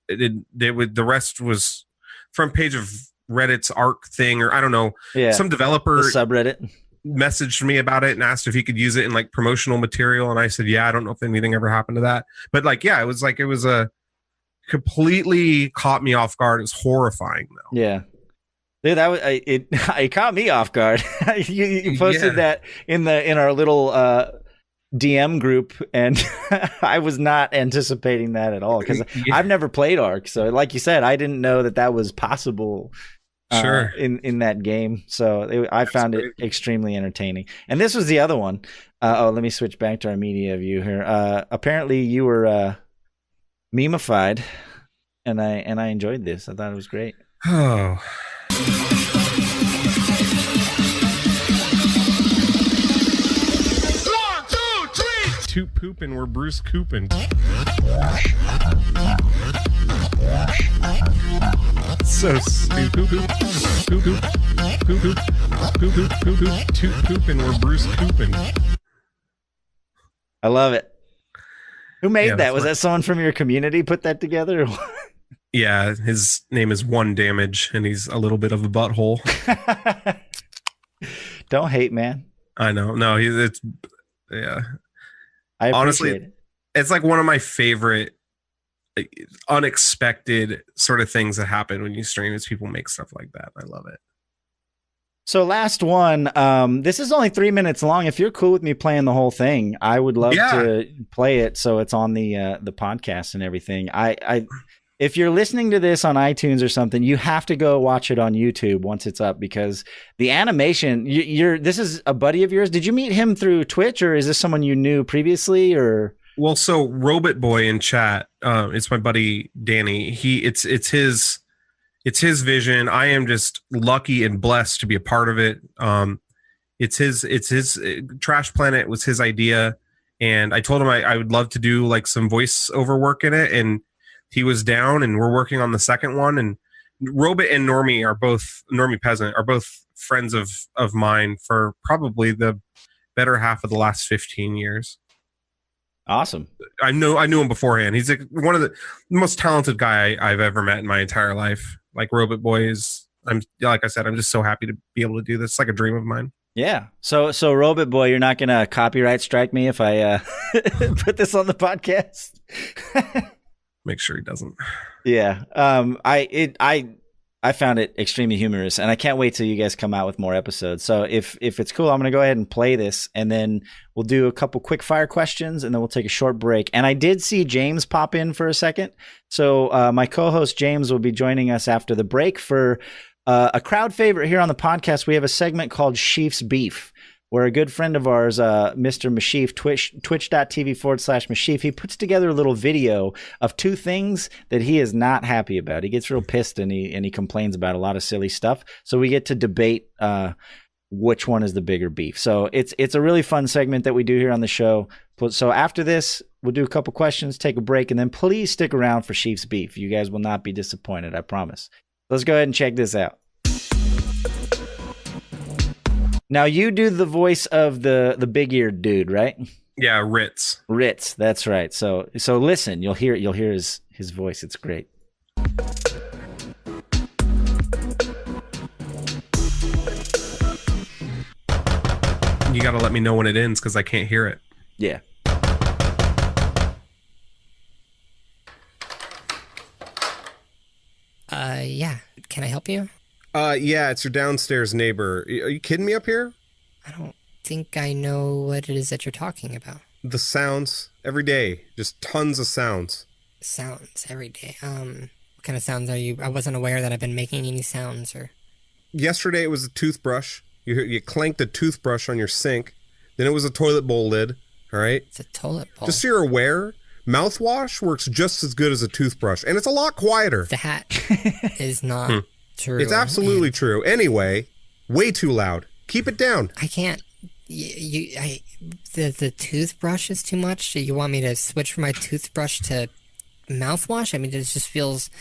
the rest was front page of Reddit's Ark thing, or I don't know. Yeah, some developer subreddit messaged me about it and asked if he could use it in like promotional material, and I said, yeah, I don't know if anything ever happened to that, but like, yeah, it was a completely caught me off guard. It's horrifying though. Yeah. Dude, that was it caught me off guard. you posted that in our little DM group, and I was not anticipating that at all because I've never played Ark. So, like you said, I didn't know that was possible. In that game. So I found it extremely entertaining. And this was the other one. Let me switch back to our media view here. Apparently, you were memeified, and I enjoyed this. I thought it was great. Oh. Toot poopin', we're BruceCoopin'. So stupid. Toot poopin', we're BruceCoopin'. I love it. Who made that? Was that someone from your community put that together? Yeah, his name is One Damage, and he's a little bit of a butthole. Don't hate, man. I know. No, it's I honestly, it. It's like one of my favorite unexpected sort of things that happen when you stream is people make stuff like that. I love it. So last one, this is only 3 minutes long. If you're cool with me playing the whole thing, I would love to play it so it's on the podcast and everything. If you're listening to this on iTunes or something, you have to go watch it on YouTube once it's up, because the animation, this is a buddy of yours. Did you meet him through Twitch, or is this someone you knew previously, or? Well, so Robot Boy in chat, it's my buddy Danny. It's his vision. I am just lucky and blessed to be a part of it. It's his Trash Planet was his idea, and I told him I would love to do like some voiceover work in it, and he was down, and we're working on the second one. And Robot and Normie Peasant are both friends of mine for probably the better half of the last 15 years. Awesome. I knew him beforehand. He's one of the most talented guy I've ever met in my entire life. Like Robot Boy like I said, I'm just so happy to be able to do this. It's like a dream of mine. Yeah. So Robot Boy, you're not going to copyright strike me if I put this on the podcast? Make sure he doesn't. Yeah. I found it extremely humorous, and I can't wait till you guys come out with more episodes. So if it's cool, I'm going to go ahead and play this, and then we'll do a couple quick fire questions, and then we'll take a short break. And I did see James pop in for a second. So my co-host James will be joining us after the break for a crowd favorite here on the podcast. We have a segment called Sheef's Beef, where a good friend of ours, Mr. Meshyf, twitch.tv/Meshyf, he puts together a little video of two things that he is not happy about. He gets real pissed, and he complains about a lot of silly stuff. So we get to debate which one is the bigger beef. So it's a really fun segment that we do here on the show. So after this, we'll do a couple questions, take a break, and then please stick around for Sheef's Beef. You guys will not be disappointed, I promise. Let's go ahead and check this out. Now you do the voice of the big-eared dude, right? Yeah, Ritz. Ritz, that's right. So listen, you'll hear his voice. It's great. You got to let me know when it ends because I can't hear it. Yeah. Yeah. Can I help you? Yeah, it's your downstairs neighbor. Are you kidding me up here? I don't think I know what it is that you're talking about. The sounds every day, just tons of sounds. Sounds every day. What kind of sounds are you? I wasn't aware that I've been making any sounds or. Yesterday it was a toothbrush. You clanked a toothbrush on your sink. Then it was a toilet bowl lid. All right. It's a toilet bowl. Just so you're aware, mouthwash works just as good as a toothbrush, and it's a lot quieter. That is not true. It's absolutely true. Anyway, way too loud. Keep it down. I can't. The toothbrush is too much. You want me to switch from my toothbrush to mouthwash? I mean, it just feels.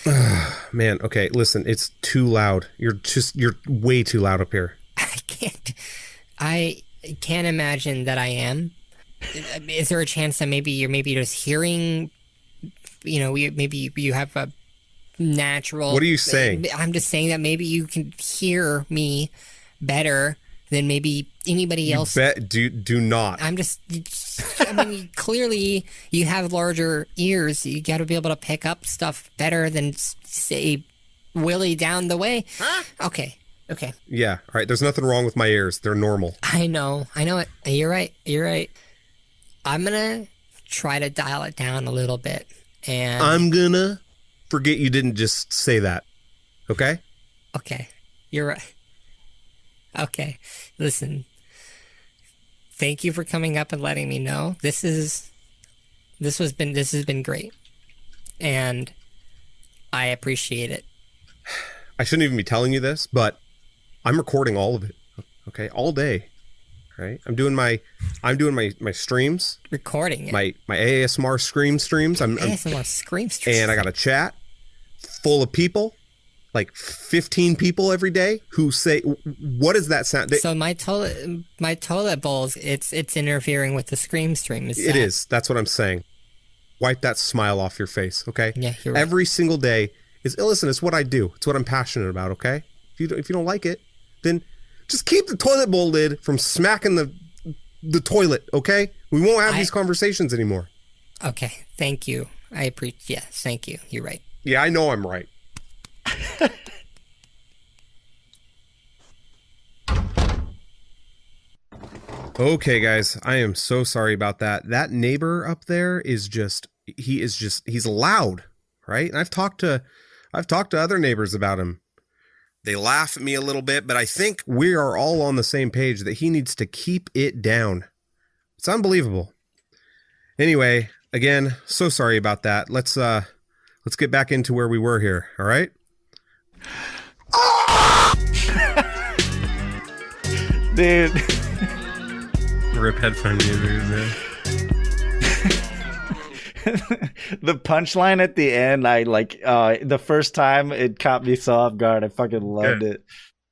Man, okay, listen, it's too loud. You're way too loud up here. I can't imagine that I am. Is there a chance that maybe you're just hearing, maybe you have a natural. What are you saying? I'm just saying that maybe you can hear me better than maybe anybody else. Do not. I mean, clearly you have larger ears. You got to be able to pick up stuff better than, say, Willie down the way. Huh? Okay. Yeah, all right. There's nothing wrong with my ears. They're normal. I know it. You're right. I'm going to try to dial it down a little bit. And I'm going to forget you didn't just say that. Okay? Okay. You're right. Okay. Listen. Thank you for coming up and letting me know. This has been great. And I appreciate it. I shouldn't even be telling you this, but I'm recording all of it. Okay? All day. Right? I'm doing my streams. Recording it. My ASMR streams. ASMR scream streams. And I got a chat full of people, like 15 people every day who say, "What is that sound?" So my toilet bowls, it's interfering with the scream stream. It is. That's what I'm saying. Wipe that smile off your face, okay? Yeah, you're right. Every single day is. Listen, it's what I do. It's what I'm passionate about. Okay? If you don't like it, then just keep the toilet bowl lid from smacking the toilet, okay? We won't have these conversations anymore. Okay, thank you. I appreciate. Yeah, thank you. You're right. Yeah, I know I'm right. Okay, guys, I am so sorry about that. That neighbor up there is he's loud, right? And I've talked to other neighbors about him. They laugh at me a little bit, but I think we are all on the same page that he needs to keep it down. It's unbelievable. Anyway, again, so sorry about that. Let's get back into where we were here, all right? Dude. Rip headphone users, yeah. The punchline at the end, I like the first time it caught me so off guard. I fucking loved it.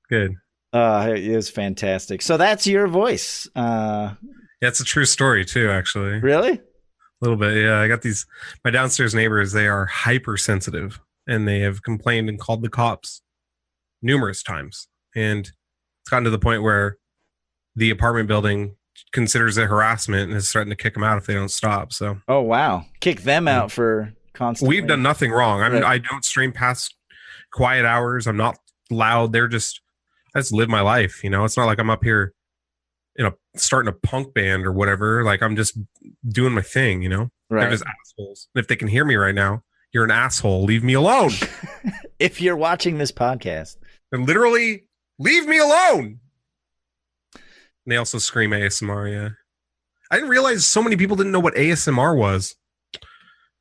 Good. It was fantastic. So that's your voice. Yeah, it's a true story too, actually. Really? A little bit, yeah. I got my downstairs neighbors, they are hypersensitive, and they have complained and called the cops numerous times. And it's gotten to the point where the apartment building considers it harassment and is threatening to kick them out if they don't stop. So, oh wow, kick them out for constantly. We've done nothing wrong. I don't stream past quiet hours. I'm not loud. I just live my life. It's not like I'm up here, starting a punk band or whatever. Like I'm just doing my thing. Right. They're just assholes. And if they can hear me right now, you're an asshole. Leave me alone. If you're watching this podcast, and literally leave me alone. And they also scream ASMR, yeah. I didn't realize so many people didn't know what ASMR was.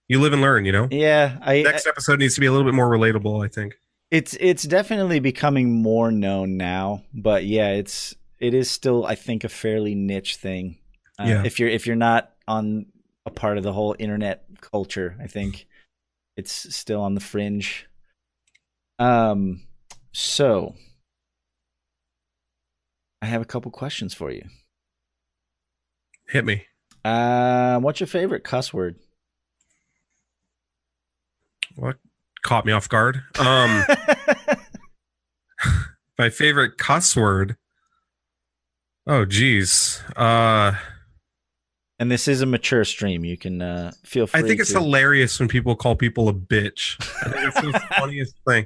You live and learn, Yeah. Next episode needs to be a little bit more relatable, I think. It's definitely becoming more known now, but yeah, it is still, I think, a fairly niche thing. Yeah. If you're not on a part of the whole internet culture, I think it's still on the fringe. So I have a couple questions for you. Hit me. What's your favorite cuss word? What caught me off guard? My favorite cuss word. Oh, geez. And this is a mature stream. You can feel free. I think it's hilarious when people call people a bitch. I think it's the funniest thing.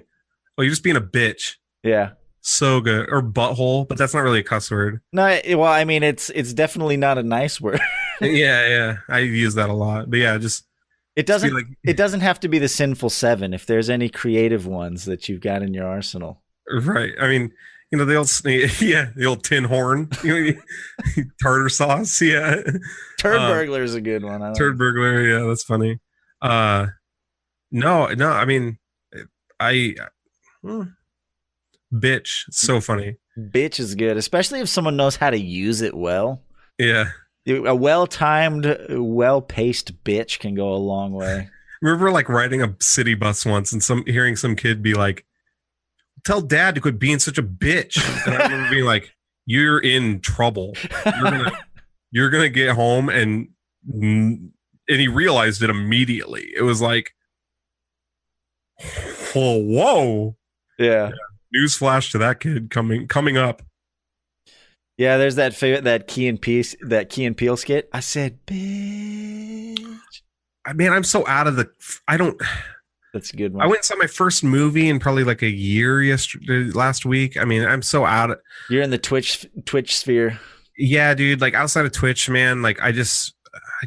Oh, you're just being a bitch. Yeah. So good. Or butthole, but that's not really a cuss word. No, well, I mean, it's definitely not a nice word. Yeah. I use that a lot. But yeah, just It doesn't. be like, It doesn't have to be the sinful seven. If there's any creative ones that you've got in your arsenal, right. I mean, the old tin horn, tartar sauce. Yeah. turd burglar is a good one. Turd burglar. Yeah, that's funny. No. I mean, bitch. It's so funny. Bitch is good, especially if someone knows how to use it well. Yeah. A well-timed, well-paced bitch can go a long way. Remember like riding a city bus once and hearing some kid be like, tell dad to quit being such a bitch. And I remember being like, you're in trouble. You're gonna get home and he realized it immediately. It was like, oh, whoa. Yeah. Newsflash to that kid coming up. Yeah, there's that Key and Peele skit. I said, bitch. Man, I'm so out of That's a good one. I went and saw my first movie in probably like a year last week. I mean, I'm so out. You're in the Twitch sphere. Yeah, dude. Like outside of Twitch, man. Like I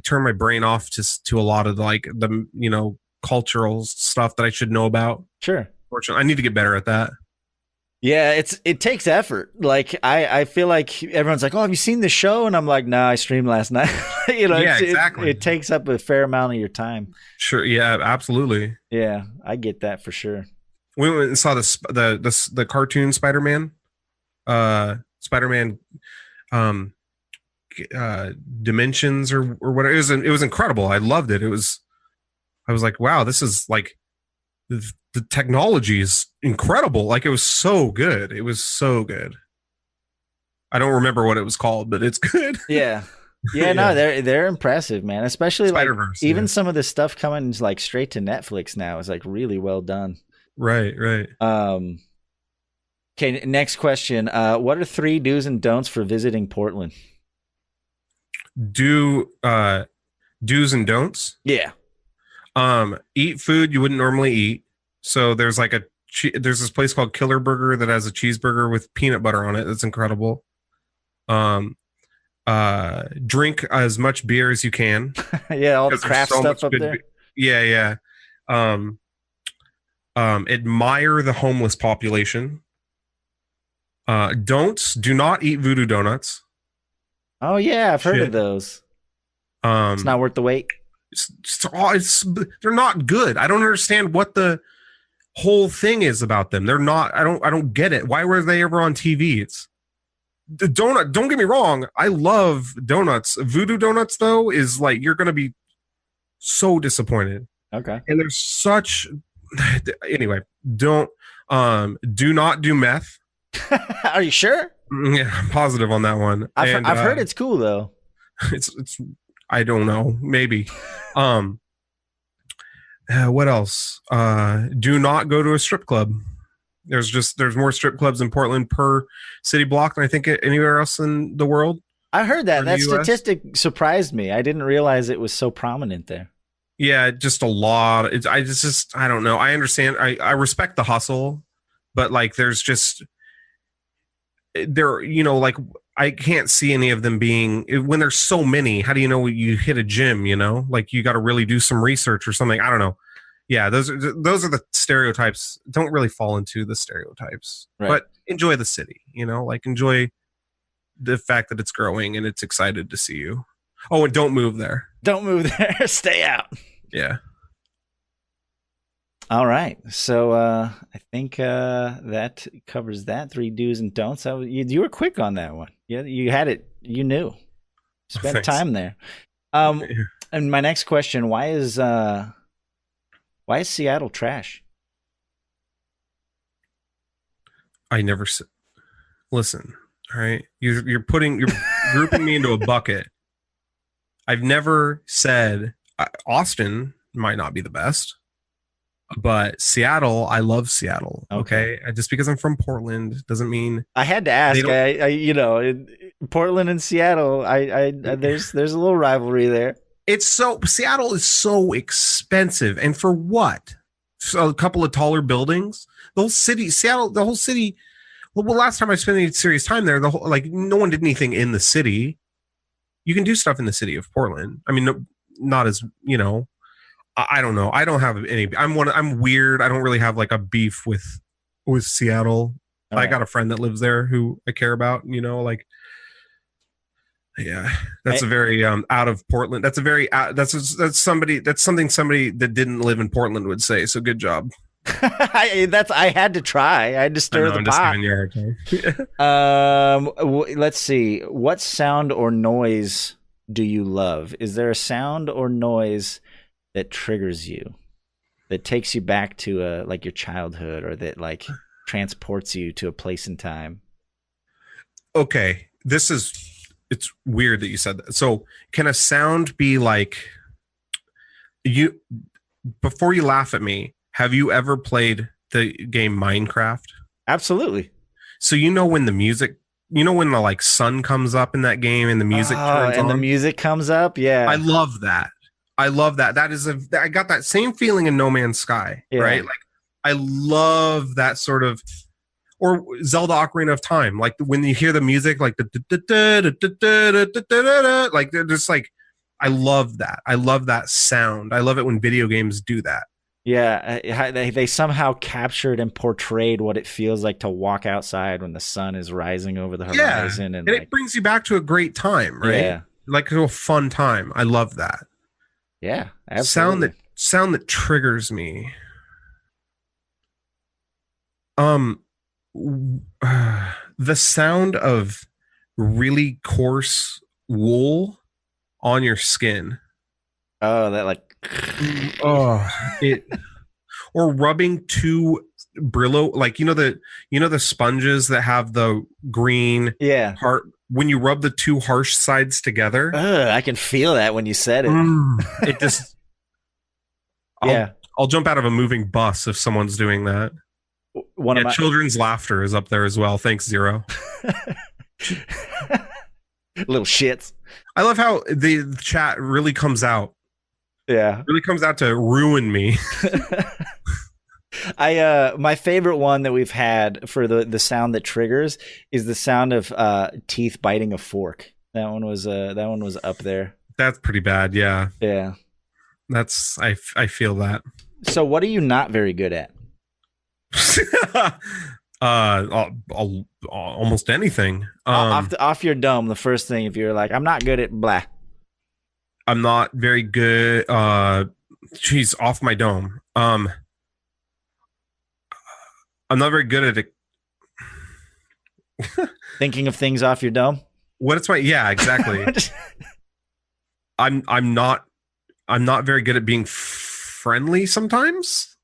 turn my brain off just to a lot of like the cultural stuff that I should know about. Sure. Fortunately, I need to get better at that. Yeah, it takes effort. Like I feel like everyone's like, "Oh, have you seen the show?" And I'm like, "Nah, I streamed last night." Yeah, exactly. It takes up a fair amount of your time. Sure. Yeah, absolutely. Yeah, I get that for sure. We went and saw the cartoon Spider-Man, Spider-Man, Dimensions or whatever. It was incredible. I loved it. I was like, wow, this is like the technology is incredible. Like it was so good. It was so good. I don't remember what it was called, but it's good. Yeah. Yeah, no, they're impressive, man. Especially Spider-Verse, like even some of the stuff coming like straight to Netflix now is like really well done. Right. Okay, next question. What are 3 do's and don'ts for visiting Portland? Do's and don'ts? Yeah. Eat food you wouldn't normally eat. So there's there's this place called Killer Burger that has a cheeseburger with peanut butter on it. That's incredible. Drink as much beer as you can. Yeah, all the craft stuff up there. Yeah. Admire the homeless population. Do not eat voodoo donuts. Oh yeah, I've heard of those. It's not worth the wait. They're not good. I don't understand what the whole thing is about them. They're not. I don't get it. Why were they ever on TV? It's the donut. Don't get me wrong. I love donuts. Voodoo donuts, though, is like you're gonna be so disappointed. Okay. And there's such. Anyway, do not do meth. Are you sure? Yeah, I'm positive on that one. I've heard it's cool though. It's I don't know. Maybe. What else? Do not go to a strip club. There's more strip clubs in Portland per city block than I think anywhere else in the world. I heard that. That statistic surprised me. I didn't realize it was so prominent there. Yeah, just a lot. I don't know. I understand. I respect the hustle, but like there's just like I can't see any of them being when there's so many. How do you know you hit a gym? Like you got to really do some research or something. I don't know. Yeah, those are the stereotypes. Don't really fall into the stereotypes, right. But enjoy the city. Like enjoy the fact that it's growing and it's excited to see you. Oh, and don't move there. Don't move there. Stay out. Yeah. All right. So I think that covers that. 3 do's and don'ts. So you were quick on that one. Yeah, you had it. You knew. Spent time there. And my next question: Why is Seattle trash? I never listen. All right, you're grouping me into a bucket. I've never said Austin might not be the best. But Seattle, I love Seattle. Okay. Just because I'm from Portland doesn't mean I had to ask. Portland and Seattle, there's a little rivalry there. Seattle is so expensive, and for what? a couple of taller buildings. The whole city, Seattle, the whole city. Well, last time I spent any serious time there, the whole, like, no one did anything in the city. You can do stuff in the city of Portland. I mean, no, not as, you know, I don't know. I don't have any. I'm weird. I don't really have like a beef with Seattle. I got a friend that lives there who I care about. You know, like, yeah, that's a very out of Portland. That's a very that's something somebody that didn't live in Portland would say. So good job. I had to try. I had to stir the pot. Let's see. What sound or noise do you love? Is there a sound or noise that triggers you, that takes you back to like your childhood, or that like transports you to a place in time? Okay, it's weird that you said that. So can a sound be like, you, before you laugh at me, have you ever played the game Minecraft? Absolutely. So you know when the music, you know when the like sun comes up in that game and the music turns on? And the music comes up? Yeah. I love that. That is I got that same feeling in No Man's Sky, right? Like, I love that sort of, or Zelda Ocarina of Time. Like when you hear the music, like like they're just like, I love that. I love that sound. I love it when video games do that. Yeah, they somehow captured and portrayed what it feels like to walk outside when the sun is rising over the horizon, and it brings you back to a great time, right? Yeah, like to a fun time. I love that. Yeah, absolutely. Sound that triggers me. The sound of really coarse wool on your skin. Oh, that like. Or rubbing two Brillo, like, you know the sponges that have the green part. When you rub the two harsh sides together, I can feel that when you said it. It just, I'll jump out of a moving bus if someone's doing that. Children's laughter is up there as well. Thanks, Zero. Little shits. I love how the chat really comes out. Yeah, really comes out to ruin me. My favorite one that we've had for the sound that triggers is the sound of teeth biting a fork. That one was up there. That's pretty bad. Yeah. Yeah. That's I feel that. So what are you not very good at? Almost anything. Off your dome. The first thing, if you're like, I'm not good at blah. I'm not very good. Off my dome. I'm not very good at it. Thinking of things off your dome. Exactly. I'm not very good at being friendly sometimes.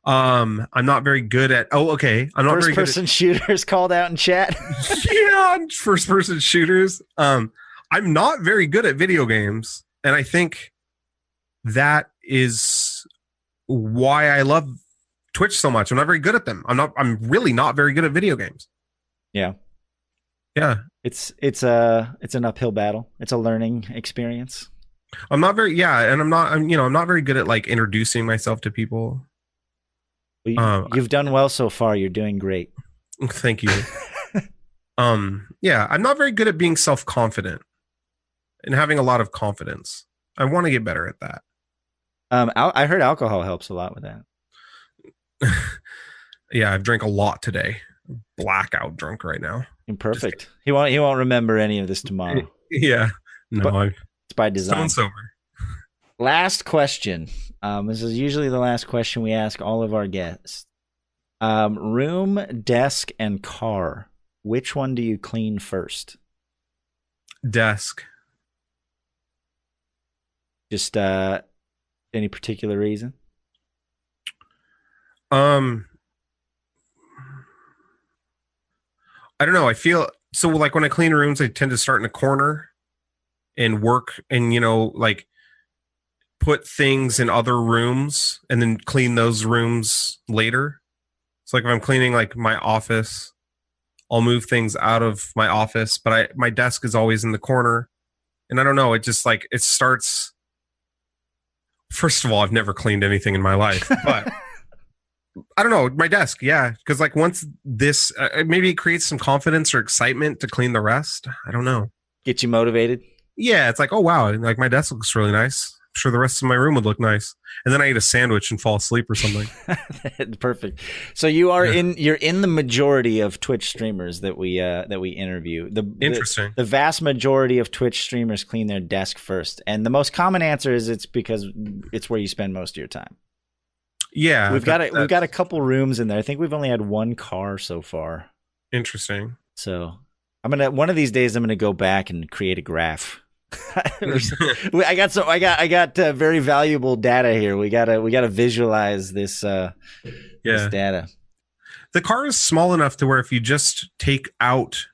I'm not very good at. I'm not very good at first person shooters called out in chat. Yeah, first person shooters. I'm not very good at video games, and I think that is why I love Twitch so much. I'm not very good at them. I'm really not very good at video games. Yeah. Yeah. It's an uphill battle. It's a learning experience. I'm not very I'm not very good at like introducing myself to people. You've done well so far. You're doing great. Thank you. I'm not very good at being self-confident and having a lot of confidence. I want to get better at that. I heard alcohol helps a lot with that. Yeah, I've drank a lot today. Blackout drunk right now. Perfect. He won't remember any of this tomorrow. Yeah. No, it's by design. Stone sober. Last question. This is usually the last question we ask all of our guests. Room, desk, and car. Which one do you clean first? Desk. Just any particular reason? I don't know. I feel so like when I clean rooms, I tend to start in a corner and work and, like put things in other rooms and then clean those rooms later. So like if I'm cleaning like my office, I'll move things out of my office, but my desk is always in the corner. And I don't know, it just like it starts First of all, I've never cleaned anything in my life, but I don't know. My desk, yeah, because like once this, maybe it creates some confidence or excitement to clean the rest. I don't know. Get you motivated. Yeah, it's like, oh wow, like my desk looks really nice. I'm sure the rest of my room would look nice. And then I eat a sandwich and fall asleep or something. Perfect. So you're in the majority of Twitch streamers that we interview. Interesting. The vast majority of Twitch streamers clean their desk first, and the most common answer is it's because it's where you spend most of your time. Yeah, we've got a couple rooms in there. I think we've only had one car so far. Interesting. So one of these days I'm gonna go back and create a graph. I got very valuable data here. We gotta visualize this this data. The car is small enough to where if you just take out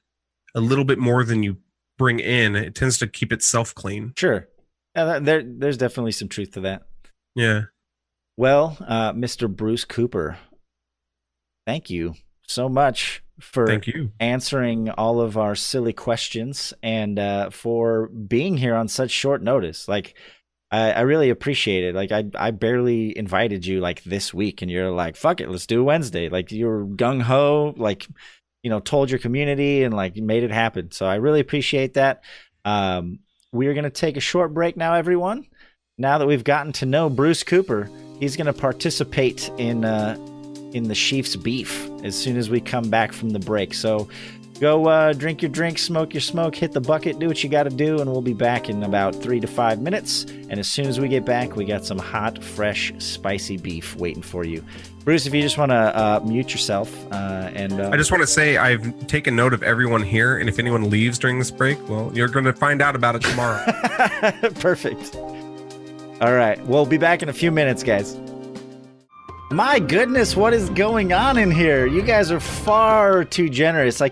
a little bit more than you bring in, it tends to keep itself clean. Sure. Yeah, there's definitely some truth to that. Yeah. Well, Mr. BruceCooper, thank you so much for answering all of our silly questions and for being here on such short notice. Like, I really appreciate it. Like, I barely invited you like this week, and you're like, "Fuck it, let's do Wednesday." Like, you're gung ho, like, told your community and like made it happen. So I really appreciate that. We are gonna take a short break now, everyone. Now that we've gotten to know BruceCooper, he's gonna participate in the Sheef's beef as soon as we come back from the break. So go drink your drink, smoke your smoke, hit the bucket, do what you got to do, and we'll be back in about 3 to 5 minutes. And as soon as we get back, we got some hot, fresh, spicy beef waiting for you. Bruce, if you just want to mute yourself. I just want to say I've taken note of everyone here, and if anyone leaves during this break, well, you're going to find out about it tomorrow. Perfect. All right. We'll be back in a few minutes, guys. My goodness, what is going on in here? You guys are far too generous. I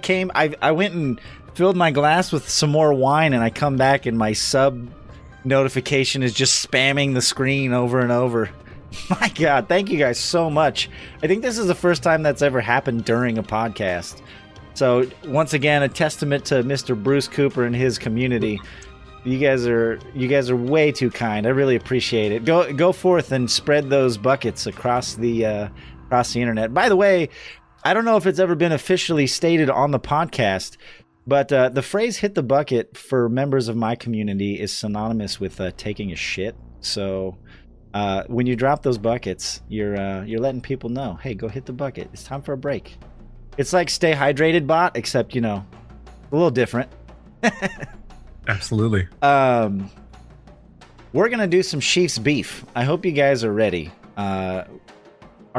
went and filled my glass with some more wine, and I come back and my sub notification is just spamming the screen over and over. My God, thank you guys so much. I think this is the first time that's ever happened during a podcast. So once again, a testament to Mr. BruceCooper and his community. You guys are way too kind. I really appreciate it. Go forth and spread those buckets across the internet. By the way, I don't know if it's ever been officially stated on the podcast, but the phrase "hit the bucket" for members of my community is synonymous with taking a shit. So when you drop those buckets, you're letting people know, hey, go hit the bucket. It's time for a break. It's like Stay Hydrated bot, except a little different. Absolutely. We're gonna do some Sheef's beef. I hope you guys are ready. Our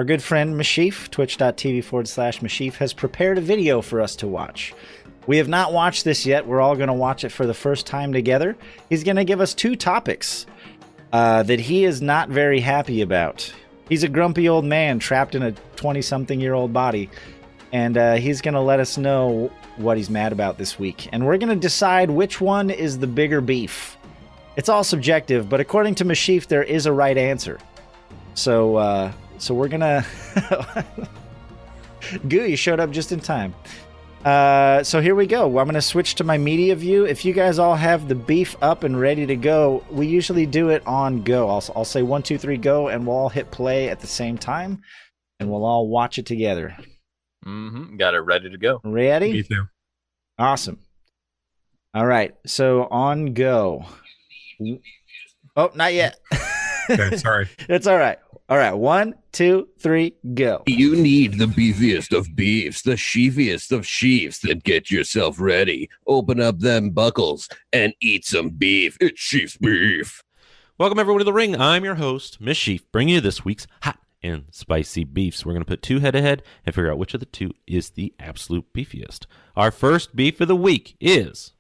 good friend Meshyf, twitch.tv/Meshyf, has prepared a video for us to watch. We have not watched this yet. We're all gonna watch it for the first time together. He's gonna give us 2 topics that he is not very happy about. He's a grumpy old man trapped in a 20-something-year-old body, and he's gonna let us know what he's mad about this week, and we're gonna decide which one is the bigger beef. It's all subjective, but according to Meshyf, there is a right answer. So we're gonna Goo, you showed up just in time. So here we go. I'm gonna switch to my media view. If you guys all have the beef up and ready to go, we usually do it on go. I'll say 1, 2, 3, go, and we'll all hit play at the same time, and we'll all watch it together. Got it ready to go. Ready? Me too. Awesome. All right. So on go. Oh, not yet. Okay, sorry. It's all right. All right. 1, 2, 3, go. You need the beefiest of beefs, the sheefiest of sheefs. Then get yourself ready. Open up them buckles and eat some beef. It's Sheef's beef. Welcome everyone to the ring. I'm your host, Meshyf, bringing you this week's hot and spicy beefs. We're going to put 2 head-to-head and figure out which of the 2 is the absolute beefiest. Our first beef of the week is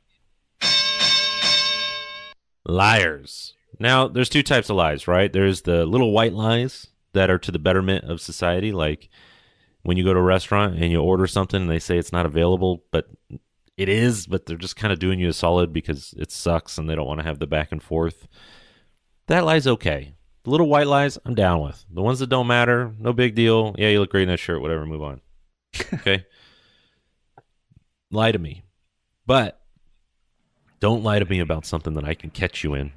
liars. Now, there's 2 types of lies, right? There's the little white lies that are to the betterment of society, like when you go to a restaurant and you order something and they say it's not available, but it is, but they're just kind of doing you a solid because it sucks and they don't want to have the back and forth. That lie's okay. The little white lies, I'm down with. The ones that don't matter, no big deal. Yeah, you look great in that shirt, whatever, move on. Okay? Lie to me. But don't lie to me about something that I can catch you in.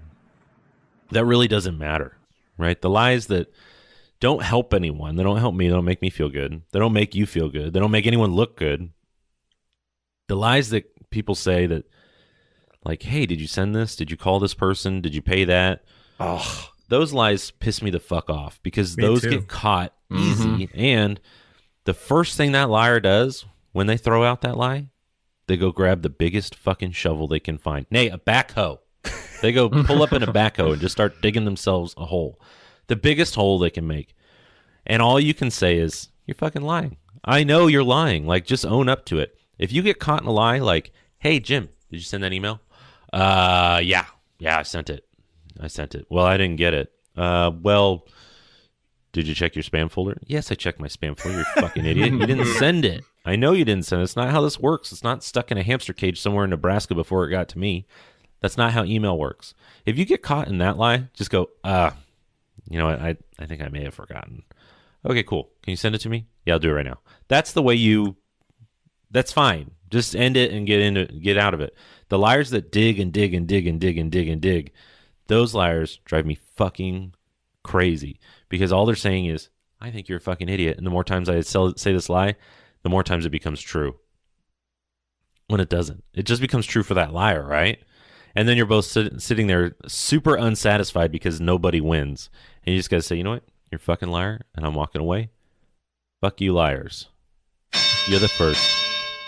That really doesn't matter. right? The lies that don't help anyone. They don't help me. They don't make me feel good. They don't make you feel good. They don't make anyone look good. The lies that people say that, like, hey, did you send this? Did you call this person? Did you pay that? Oh, Those lies piss me the fuck off because Me those too. get caught easy. And the first thing that liar does when they throw out that lie, they go grab the biggest fucking shovel they can find. Nay, a backhoe. They go pull up in a backhoe and just start digging themselves a hole. The biggest hole they can make. And all you can say is, you're fucking lying. I know you're lying. Like, just own up to it. If you get caught in a lie, like, hey, Jim, did you send that email? Yeah, I sent it. Well, I didn't get it. Well, did you check your spam folder? Yes, I checked my spam folder. You fucking idiot. You didn't send it. I know you didn't send it. It's not how this works. It's not stuck in a hamster cage somewhere in Nebraska before it got to me. That's not how email works. If you get caught in that lie, just go, you know what? I think I may have forgotten. Okay, cool. Can you send it to me? Yeah, I'll do it right now. That's the way that's fine. Just end it and get out of it. The liars that dig and dig and dig and dig and dig and dig, those liars drive me fucking crazy because all they're saying is, I think you're a fucking idiot. And the more times I say this lie, the more times it becomes true. When it doesn't. It just becomes true for that liar, right? And then you're both sitting there super unsatisfied because nobody wins. And you just got to say, you know what? You're a fucking liar, and I'm walking away. Fuck you, liars. You're the first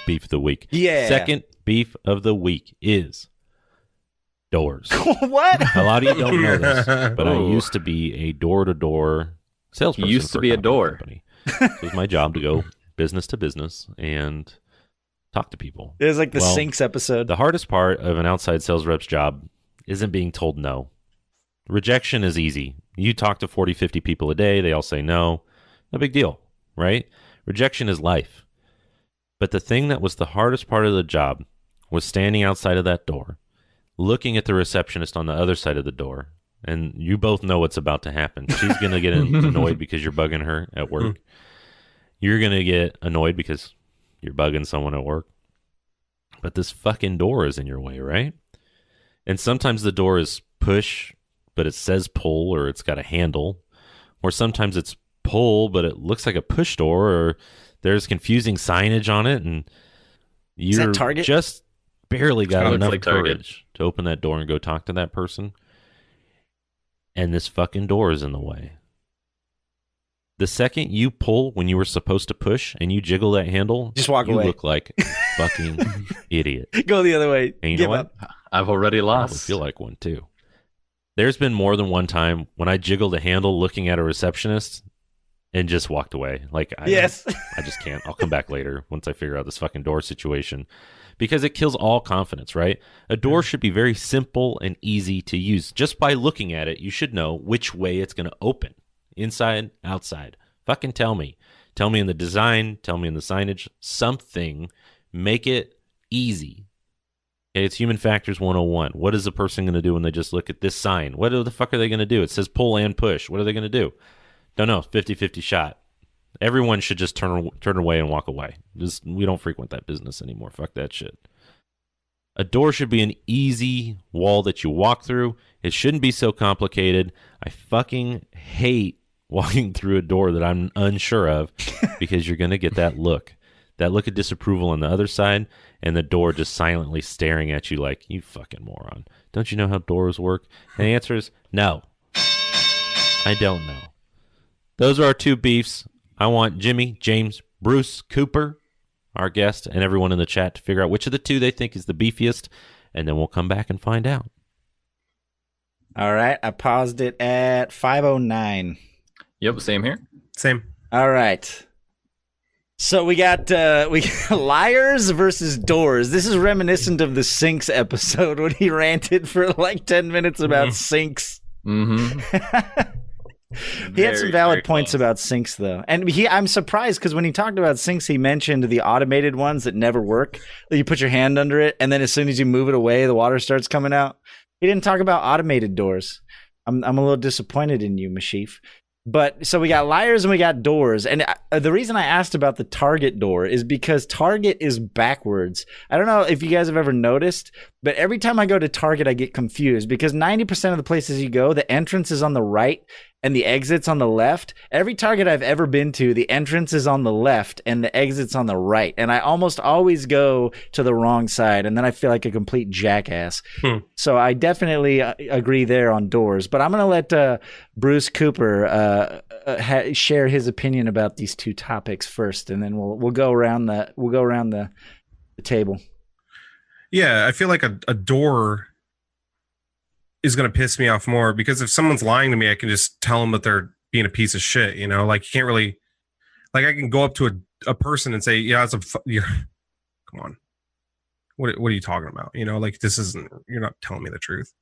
beef of the week. Yeah. Second beef of the week is doors. What? A lot of you don't know this, but I used to be a door-to-door salesperson. You used to for be a company door. company. So it was my job to go business to business and talk to people. It was like the Well, Sinks episode. The hardest part of an outside sales rep's job isn't being told no. Rejection is easy. You talk to 40, 50 people a day. They all say no. No big deal, right? Rejection is life. But the thing that was the hardest part of the job was standing outside of that door, looking at the receptionist on the other side of the door, and you both know what's about to happen. She's going to get annoyed because you're bugging her at work. You're going to get annoyed because you're bugging someone at work. But this fucking door is in your way, right? And sometimes the door is push, but it says pull, or it's got a handle. Or sometimes it's pull, but it looks like a push door, or there's confusing signage on it, and you're Target? just barely got Looks enough like Target. courage to open that door and go talk to that person. And this fucking door is in the way. The second you pull when you were supposed to push and you jiggle that handle, Just walk you away. look like a fucking idiot. Go the other way. And you Give know what? up. I've already I lost. feel like one too. There's been more than one time when I jiggled a handle looking at a receptionist and just walked away. Like, I just can't. I'll come back later once I figure out this fucking door situation, because it kills all confidence, right? A door should be very simple and easy to use. Just by looking at it, you should know which way it's going to open. Inside, outside. Fucking tell me. Tell me in the design. Tell me in the signage. Something. Make it easy. Okay, it's Human Factors 101. What is a person going to do when they just look at this sign? What the fuck are they going to do? It says pull and push. What are they going to do? Don't know. 50-50 shot. Everyone should just turn away and walk away. We don't frequent that business anymore. Fuck that shit. A door should be an easy wall that you walk through. It shouldn't be so complicated. I fucking hate walking through a door that I'm unsure of, because you're going to get that look of disapproval on the other side, and the door just silently staring at you like, you fucking moron. Don't you know how doors work? And the answer is no. I don't know. Those are our two beefs. I want Jimmy, James, BruceCooper, our guest, and everyone in the chat to figure out which of the two they think is the beefiest, and then we'll come back and find out. All right. I paused it at 5:09. Yep, same here. Same. All right. So we got liars versus doors. This is reminiscent of the Sinks episode when he ranted for like 10 minutes about sinks. Mm-hmm. He had some valid points about sinks, though. And I'm surprised because when he talked about sinks, he mentioned the automated ones that never work. That you put your hand under it, and then as soon as you move it away, the water starts coming out. He didn't talk about automated doors. I'm a little disappointed in you, Meshyf. But so we got liars and we got doors. And the reason I asked about the Target door is because Target is backwards. I don't know if you guys have ever noticed, but every time I go to Target, I get confused because 90% of the places you go, the entrance is on the right and the exit's on the left. Every Target I've ever been to, the entrance is on the left and the exit's on the right. And I almost always go to the wrong side, and then I feel like a complete jackass. So I definitely agree there on doors. But I'm going to let BruceCooper share his opinion about these two topics first, and then we'll go around the table. Yeah, I feel like a door is going to piss me off more, because if someone's lying to me, I can just tell them that they're being a piece of shit. You know, like you can't really, like I can go up to a person and say, yeah, come on. What are you talking about? You know, like this isn't, you're not telling me the truth.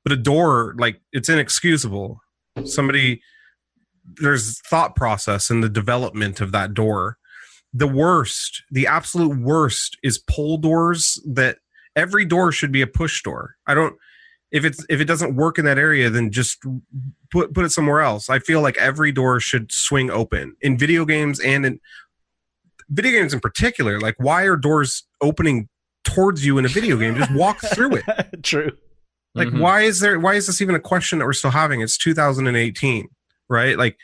But a door, like it's inexcusable. There's thought process in the development of that door. The absolute worst is pull doors. That every door should be a push door. If it doesn't work in that area, then just put it somewhere else. I feel like every door should swing open in video games, and in video games in particular. Like, why are doors opening towards you in a video game? Just walk through it. True. Like, why is this even a question that we're still having? It's 2018, right? Like,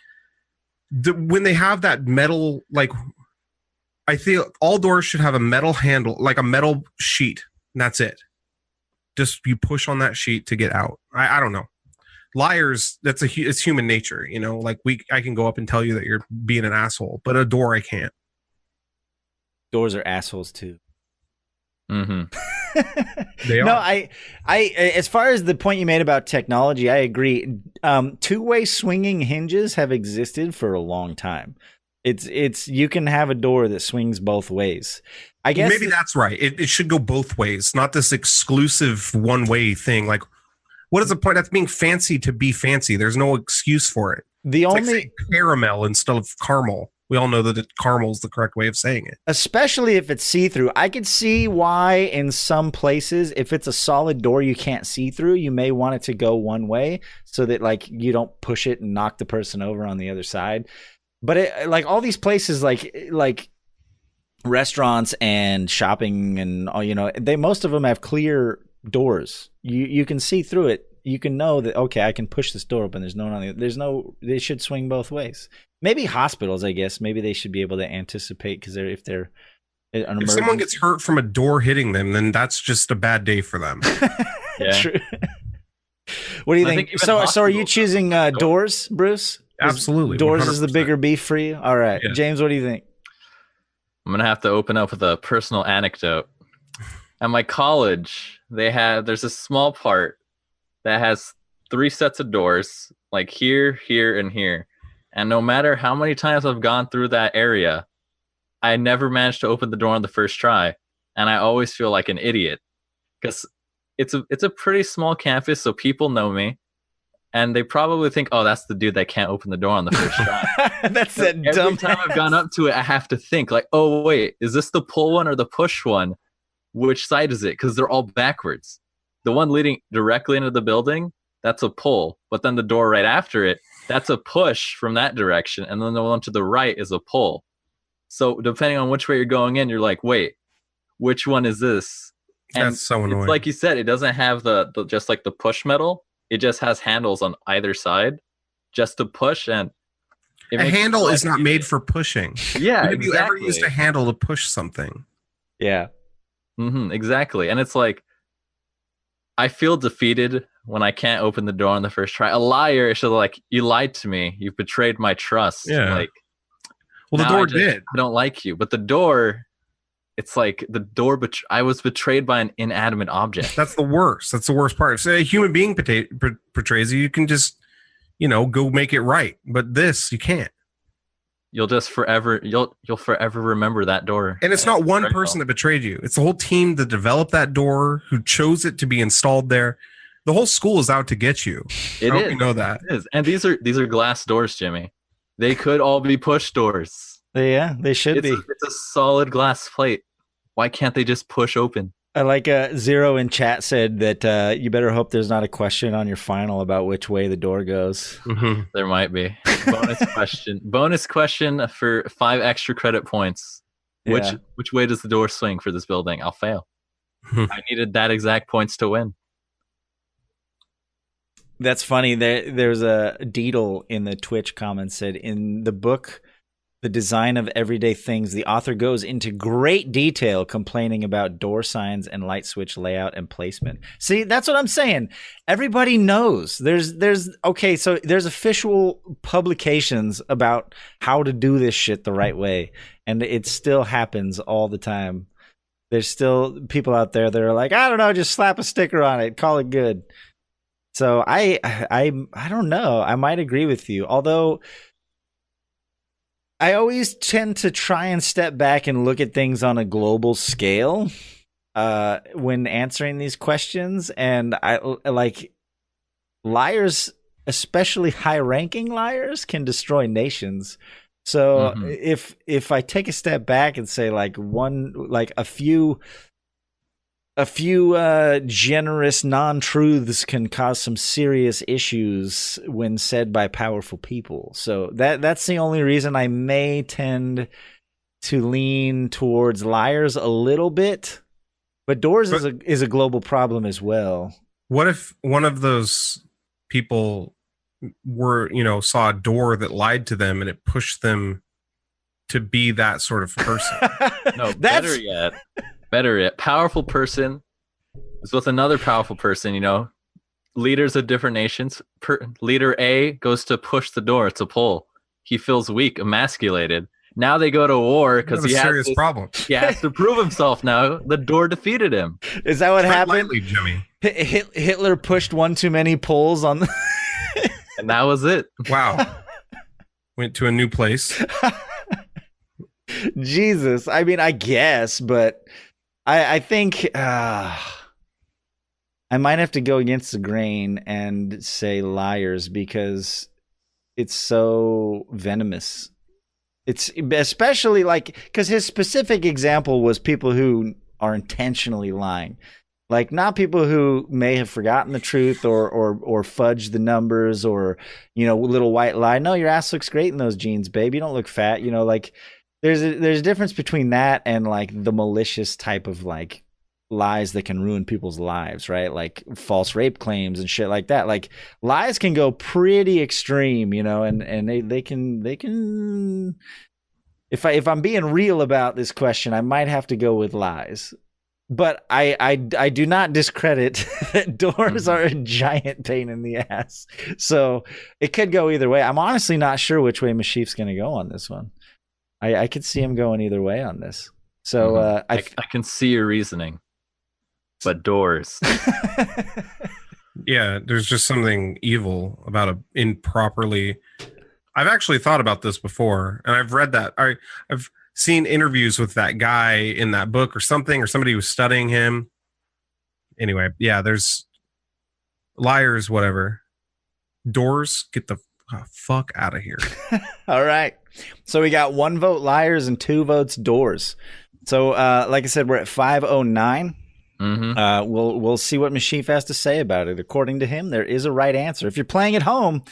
when they have that metal, like, I feel all doors should have a metal handle, like a metal sheet, and that's it. Just you push on that sheet to get out. I don't know. Liars, it's human nature, you know. Like I can go up and tell you that you're being an asshole, but a door I can't. Doors are assholes too. They are. No, I as far as the point you made about technology, I agree. Two-way swinging hinges have existed for a long time. It's you can have a door that swings both ways. I guess maybe that's right. It should go both ways, not this exclusive one-way thing. Like, what is the point? That's being fancy to be fancy. There's no excuse for it. It's like saying caramel instead of caramel. We all know that caramel is the correct way of saying it. Especially if it's see-through. I could see why in some places, if it's a solid door you can't see through, you may want it to go one way so that like you don't push it and knock the person over on the other side. But like all these places, like restaurants and shopping and all, you know, most of them have clear doors. You can see through it. You can know that, okay, I can push this door open. There's no one on the. They should swing both ways. Maybe hospitals, I guess. Maybe they should be able to anticipate because if someone gets hurt from a door hitting them, then that's just a bad day for them. Yeah. True. What do you think? So are you choosing doors, Bruce? Absolutely. Doors 100%. is the bigger beef for you? All right. Yeah. James, what do you think? I'm gonna have to open up with a personal anecdote. At my college, there's a small part that has 3 sets of doors, like here, here, and here. And no matter how many times I've gone through that area, I never managed to open the door on the first try. And I always feel like an idiot because it's a pretty small campus, so people know me. And they probably think, oh, that's the dude that can't open the door on the first try. That's so that dumb. Every time I've gone up to it, I have to think like, oh, wait, is this the pull one or the push one? Which side is it? Because they're all backwards. The one leading directly into the building, that's a pull. But then the door right after it, that's a push from that direction. And then the one to the right is a pull. So depending on which way you're going in, you're like, wait, which one is this? And that's so annoying. It's like you said, it doesn't have the just like the push metal. It just has handles on either side just to push. And a handle is not made for pushing. Yeah, Have you ever used a handle to push something? Yeah. Exactly. And it's like, I feel defeated when I can't open the door on the first try. A liar should like, you lied to me. You've betrayed my trust. Yeah. Like, well, the door did. I don't like you. But the door, it's like the door, I was betrayed by an inanimate object. That's the worst. That's the worst part. If a human being betrays you, you can just, go make it right. But this, you can't. You'll just forever, you'll forever remember that door. And it's not one person that betrayed you. It's the whole team that developed that door, who chose it to be installed there. The whole school is out to get you. I hope you know that. It is. And these are glass doors, Jimmy. They could all be push doors. Yeah, they should be. It's a solid glass plate. Why can't they just push open? I like Zero in chat said that you better hope there's not a question on your final about which way the door goes. Mm-hmm. There might be. Bonus question for 5 extra credit points. Yeah. Which way does the door swing for this building? I'll fail. I needed that exact points to win. That's funny. There's a Deedle in the Twitch comments said, in the book, The Design of Everyday Things, the author goes into great detail complaining about door signs and light switch layout and placement. See, that's what I'm saying. Everybody knows. There's official publications about how to do this shit the right way, and it still happens all the time. There's still people out there that are like, I don't know, just slap a sticker on it, call it good. So I don't know. I might agree with you. Although I always tend to try and step back and look at things on a global scale when answering these questions. And I like liars, especially high-ranking liars, can destroy nations. So if I take a step back and say a few generous non-truths can cause some serious issues when said by powerful people. So that's the only reason I may tend to lean towards liars a little bit. But doors is a global problem as well. What if one of those people saw a door that lied to them and it pushed them to be that sort of person? No, better yet, powerful person is with another powerful person, leaders of different nations. Leader A goes to push the door to pull. He feels weak, emasculated. Now they go to war because he has this problem. He has to prove himself now. The door defeated him. Is that what happened? Lightly, Jimmy. Hitler pushed one too many pulls on the... And that was it. Wow. Went to a new place. Jesus. I mean, I guess, but I think I might have to go against the grain and say liars because it's so venomous. It's especially because his specific example was people who are intentionally lying. Like, not people who may have forgotten the truth or fudge the numbers or, little white lie. No, your ass looks great in those jeans, babe. You don't look fat. There's a difference between that and the malicious type of lies that can ruin people's lives, right? Like false rape claims and shit like that. Like, lies can go pretty extreme, and they can. If I'm being real about this question, I might have to go with lies. But I do not discredit that doors are a giant pain in the ass. So it could go either way. I'm honestly not sure which way Meshyf's going to go on this one. I could see him going either way on this. So I can see your reasoning. But doors. Yeah, there's just something evil about improperly. I've actually thought about this before, and I've read that. I've seen interviews with that guy in that book or something, or somebody was studying him. Anyway, yeah, there's liars, whatever. Doors, get the fuck out of here. All right. So we got 1 vote liars and 2 votes doors. So like I said, we're at 509. We'll see what Meshyf has to say about it. According to him, there is a right answer. If you're playing at home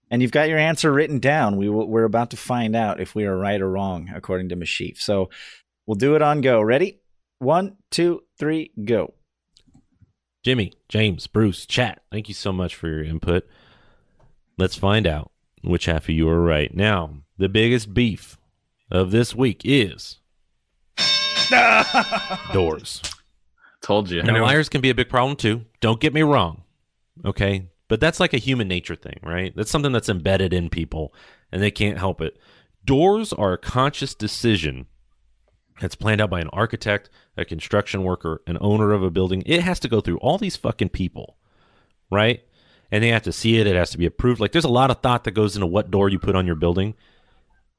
and you've got your answer written down, we're about to find out if we are right or wrong, according to Meshyf. So we'll do it on go. Ready? 1, 2, 3, go. Jimmy, James, Bruce, chat, thank you so much for your input. Let's find out which half of you are right. Now, the biggest beef of this week is doors. Told you. Now, liars can be a big problem too. Don't get me wrong. Okay? But that's like a human nature thing, right? That's something that's embedded in people, and they can't help it. Doors are a conscious decision that's planned out by an architect, a construction worker, an owner of a building. It has to go through all these fucking people, right? And they have to see it. It has to be approved. Like, there's a lot of thought that goes into what door you put on your building.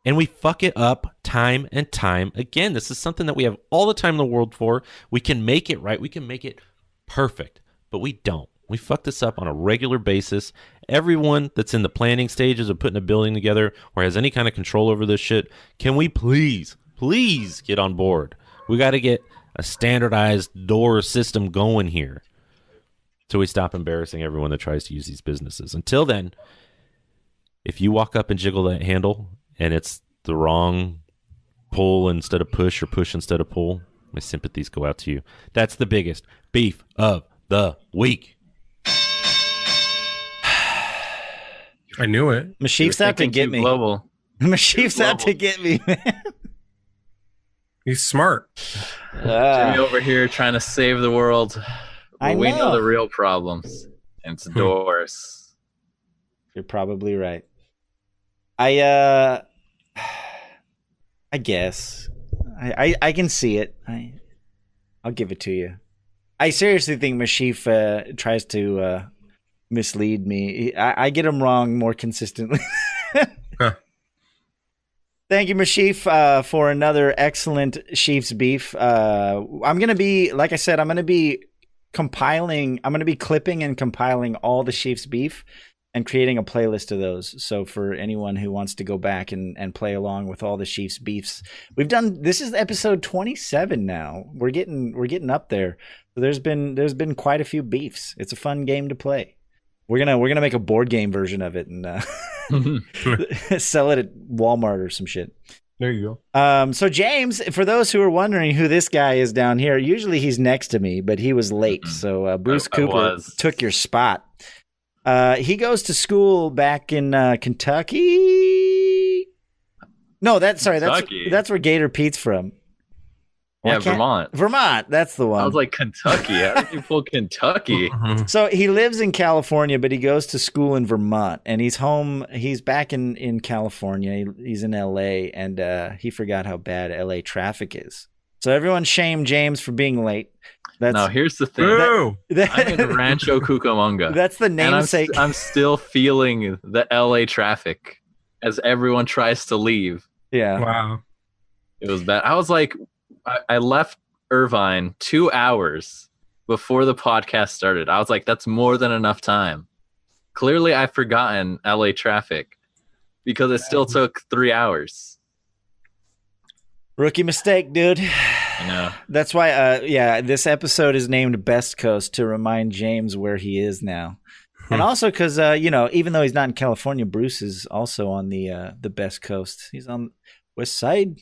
And we fuck it up time and time again. This is something that we have all the time in the world for. We can make it right. We can make it perfect. But we don't. We fuck this up on a regular basis. Everyone that's in the planning stages of putting a building together or has any kind of control over this shit, can we please get on board? We got to get a standardized door system going here so we stop embarrassing everyone that tries to use these businesses. Until then, if you walk up and jiggle that handle and it's the wrong pull instead of push or push instead of pull, my sympathies go out to you. That's the biggest beef of the week. I knew it. Meshyf's out to Thinking get too me. global. Meshyf's out to global. get me, man. He's smart. Jimmy over here trying to save the world. I But we know know. the real problems. And it's doors. You're probably right. I guess I can see it. I'll give it to you. I seriously think Meshyf tries to mislead me. I get him wrong more consistently. Huh. Thank you, Meshyf, for another excellent Sheef's beef. I'm gonna be, like I said, I'm gonna be clipping and compiling all the Sheef's beef and creating a playlist of those. So for anyone who wants to go back and play along with all the Sheef's beefs, this is episode 27 now. We're getting up there. So there's been quite a few beefs. It's a fun game to play. We're gonna make a board game version of it and sell it at Walmart or some shit. There you go. So James, for those who are wondering who this guy is down here, usually he's next to me, but he was late. So Bruce I Cooper was. took your spot. He goes to school back in Kentucky. No, Kentucky? that's where Gator Pete's from. Yeah, Vermont. Vermont, that's the one. I was like, Kentucky. How did you pull Kentucky? So he lives in California, but he goes to school in Vermont, and he's home. He's back in California. He's in LA, and he forgot how bad LA traffic is. So everyone shamed James for being late. Now, here's the thing. Boo! I'm in Rancho Cucamonga. That's the and namesake. I'm still feeling the LA traffic as everyone tries to leave. Yeah. Wow. It was bad. I was like, I left Irvine 2 hours before the podcast started. I was like, that's more than enough time. Clearly, I've forgotten LA traffic because it still took 3 hours. Rookie mistake, dude. I know. That's why, this episode is named Best Coast to remind James where he is now. And also because, even though he's not in California, Bruce is also on the Best Coast. He's on West Side.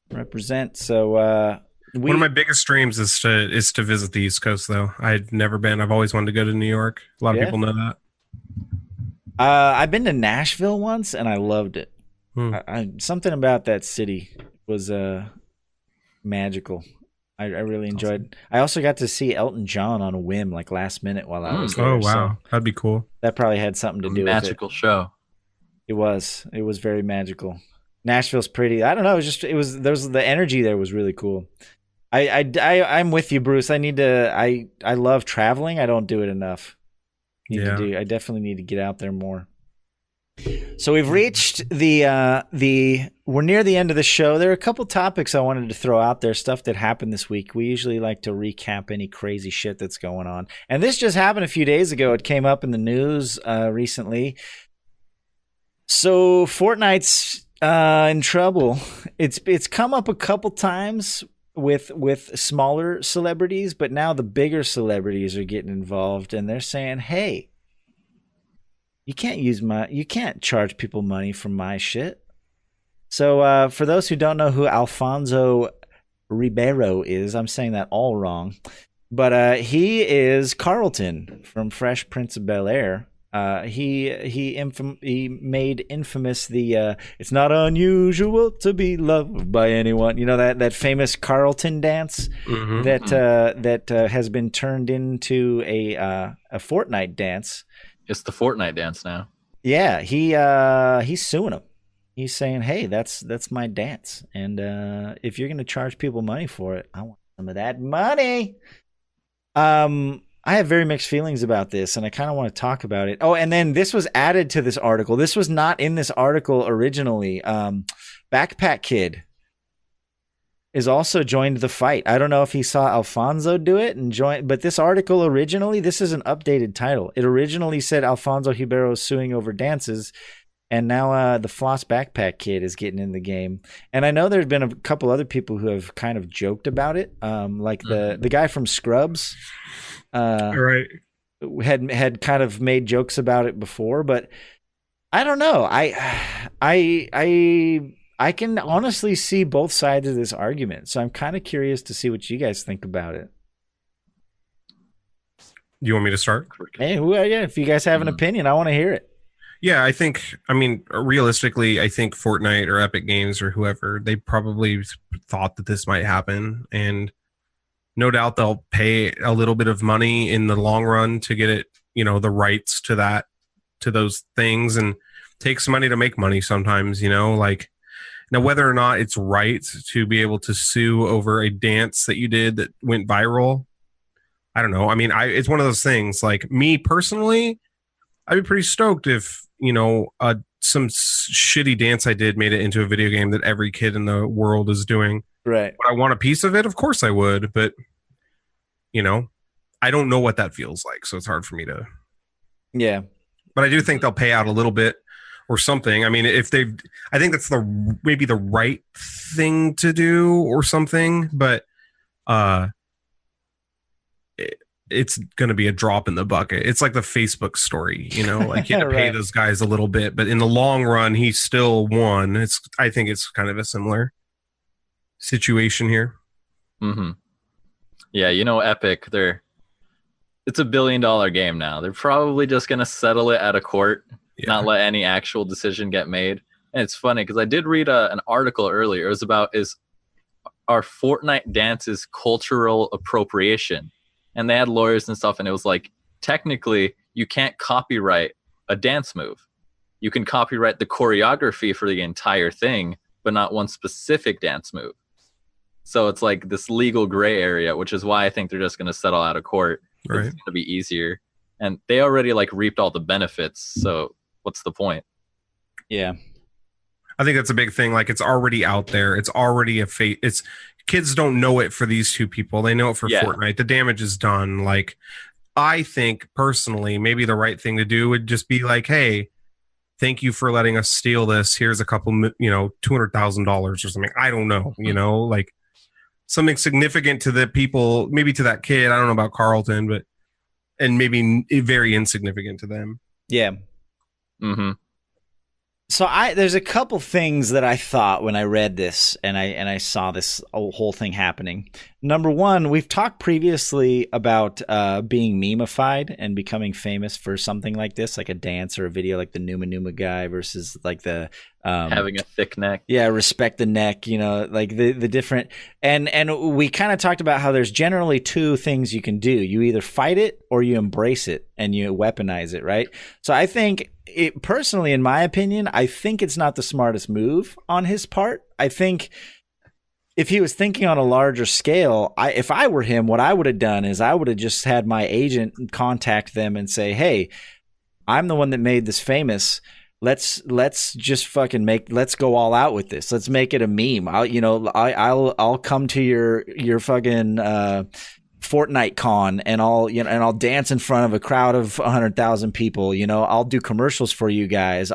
Represent. So One of my biggest dreams is to visit the East Coast, though. I'd never been. I've always wanted to go to New York. A lot of people know that. I've been to Nashville once, and I loved it. Something about that city was magical. I really enjoyed. I also got to see Elton John on a whim, like last minute while I was there. Oh wow, so that'd be cool. that probably had something to do with it. Magical show. It was very magical. Nashville's pretty. I don't know. The energy there was really cool. I'm with you, Bruce. I love traveling. I don't do it enough. I definitely need to get out there more. So we've reached we're near the end of the show. There are a couple topics I wanted to throw out there, stuff that happened this week. We usually like to recap any crazy shit that's going on. And this just happened a few days ago. It came up in the news recently. So Fortnite's in trouble. It's come up a couple times with smaller celebrities, but now the bigger celebrities are getting involved, and they're saying, "Hey, you can't charge people money for my shit." So for those who don't know who Alfonso Ribeiro is, I'm saying that all wrong, but he is Carlton from Fresh Prince of Bel-Air. He made infamous the "It's not unusual to be loved by anyone." You know that famous Carlton dance that has been turned into a Fortnite dance. It's the Fortnite dance now. Yeah, he's suing him. He's saying, "Hey, that's my dance, and if you're gonna charge people money for it, I want some of that money." I have very mixed feelings about this, and I kind of want to talk about it. Oh, and then this was added to this article. This was not in this article originally. Backpack Kid is also joined the fight. I don't know if he saw Alfonso do it and join, but this article originally, this is an updated title. It originally said Alfonso Ribeiro is suing over dances, and now the Floss Backpack Kid is getting in the game. And I know there's been a couple other people who have kind of joked about it, like the guy from Scrubs. Right. Had kind of made jokes about it before, but I don't know. I can honestly see both sides of this argument, so I'm kind of curious to see what you guys think about it. You want me to start? Hey, yeah, if you guys have an opinion, I want to hear it. Yeah, I mean, realistically, I think Fortnite or Epic Games or whoever, they probably thought that this might happen. And no doubt they'll pay a little bit of money in the long run to get it, the rights to those things, and takes money to make money sometimes, like now, whether or not it's right to be able to sue over a dance that you did that went viral, I don't know. I mean, it's one of those things. Like me personally, I'd be pretty stoked if some shitty dance I did made it into a video game that every kid in the world is doing. Right. Would I want a piece of it? Of course I would, but I don't know what that feels like, so it's hard for me to. Yeah. But I do think they'll pay out a little bit or something. I mean, I think that's maybe the right thing to do or something, but it's going to be a drop in the bucket. It's like the Facebook story, like you had to pay Right. those guys a little bit, but in the long run, he still won. I think it's kind of a similar situation here. Mm-hmm. Yeah, Epic, it's $1 billion game now. They're probably just going to settle it at a court, not let any actual decision get made. And it's funny because I did read an article earlier. It was about our Fortnite dances cultural appropriation. And they had lawyers and stuff, and it was like, technically, you can't copyright a dance move. You can copyright the choreography for the entire thing, but not one specific dance move. So it's like this legal gray area, which is why I think they're just going to settle out of court. Right. It's going to be easier. And they already reaped all the benefits. So what's the point? Yeah. I think that's a big thing. Like, it's already out there. It's already a fate. Kids don't know it for these two people. They know it for Fortnite. The damage is done. Like, I think personally, maybe the right thing to do would just be like, hey, thank you for letting us steal this. Here's a couple, $200,000 or something. I don't know, like something significant to the people, maybe to that kid. I don't know about Carlton, and maybe very insignificant to them. Yeah. Mm-hmm. So there's a couple things that I thought when I read this and I saw this whole thing happening. Number one, we've talked previously about being memeified and becoming famous for something like this, like a dance or a video, like the Numa Numa guy versus like the having a thick neck. Yeah, respect the neck, like the different and we kind of talked about how there's generally two things you can do. You either fight it or you embrace it and you weaponize it, right? So I think personally, in my opinion, I think it's not the smartest move on his part. I think if he was thinking on a larger scale, if I were him, what I would have done is I would have just had my agent contact them and say, hey, I'm the one that made this famous. Let's just fucking let's go all out with this. Let's make it a meme. I'll come to your fucking Fortnite con and I'll dance in front of a crowd of 100,000 people. I'll do commercials for you guys.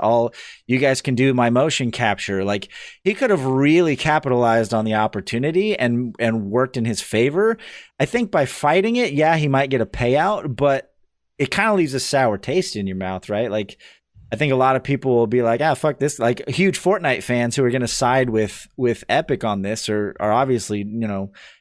You guys can do my motion capture. Like, he could have really capitalized on the opportunity and worked in his favor. I think by fighting it, yeah, he might get a payout, but it kind of leaves a sour taste in your mouth, right? Like, I think a lot of people will be like, fuck this. Like, huge Fortnite fans who are going to side with Epic on this are obviously,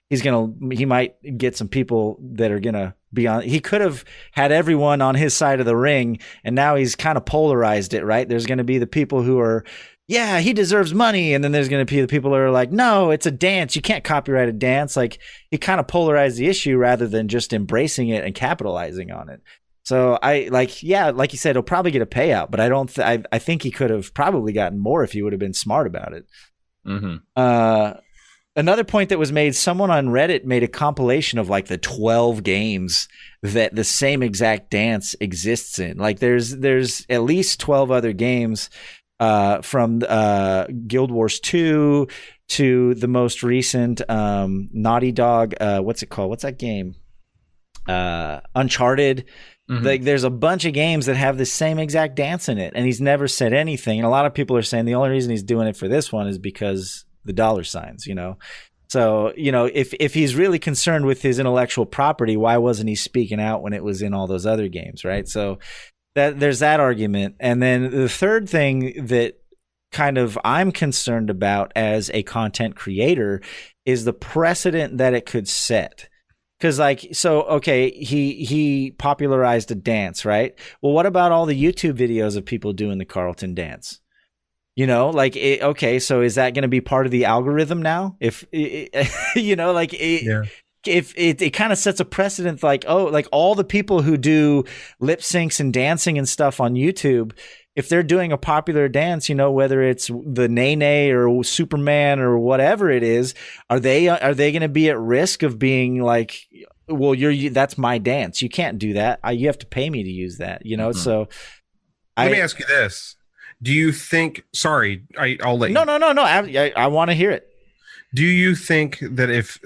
he might get some people that are going to be on. He could have had everyone on his side of the ring, and now he's kind of polarized it, right? There's going to be the people who are, yeah, he deserves money. And then there's going to be the people who are like, no, it's a dance. You can't copyright a dance. Like, he kind of polarized the issue rather than just embracing it and capitalizing on it. So like you said, he'll probably get a payout, but I think he could have probably gotten more if he would have been smart about it. Mm-hmm. Another point that was made, someone on Reddit made a compilation of like the 12 games that the same exact dance exists in. Like, there's at least 12 other games from Guild Wars 2 to the most recent Naughty Dog. What's it called? What's that game? Uncharted. Mm-hmm. Like, there's a bunch of games that have the same exact dance in it, and he's never said anything. And a lot of people are saying the only reason he's doing it for this one is because the dollar signs, So, if he's really concerned with his intellectual property, why wasn't he speaking out when it was in all those other games, right? So there's that argument. And then the third thing that kind of I'm concerned about as a content creator is the precedent that it could set. Because like, so okay, he popularized a dance, right? Well, what about all the YouTube videos of people doing the Carlton dance? You know, like, okay, so is that going to be part of the algorithm now? If you know, like, if it kind of sets a precedent, like, oh, like all the people who do lip syncs and dancing and stuff on YouTube, if they're doing a popular dance, you know, whether it's the Nene or Superman or whatever it is, are they going to be at risk of being like, well, that's my dance. You can't do that. You have to pay me to use that, you know? Mm-hmm. So let me ask you this. Do you think, sorry, I'll let you. No. I want to hear it. Do you think that if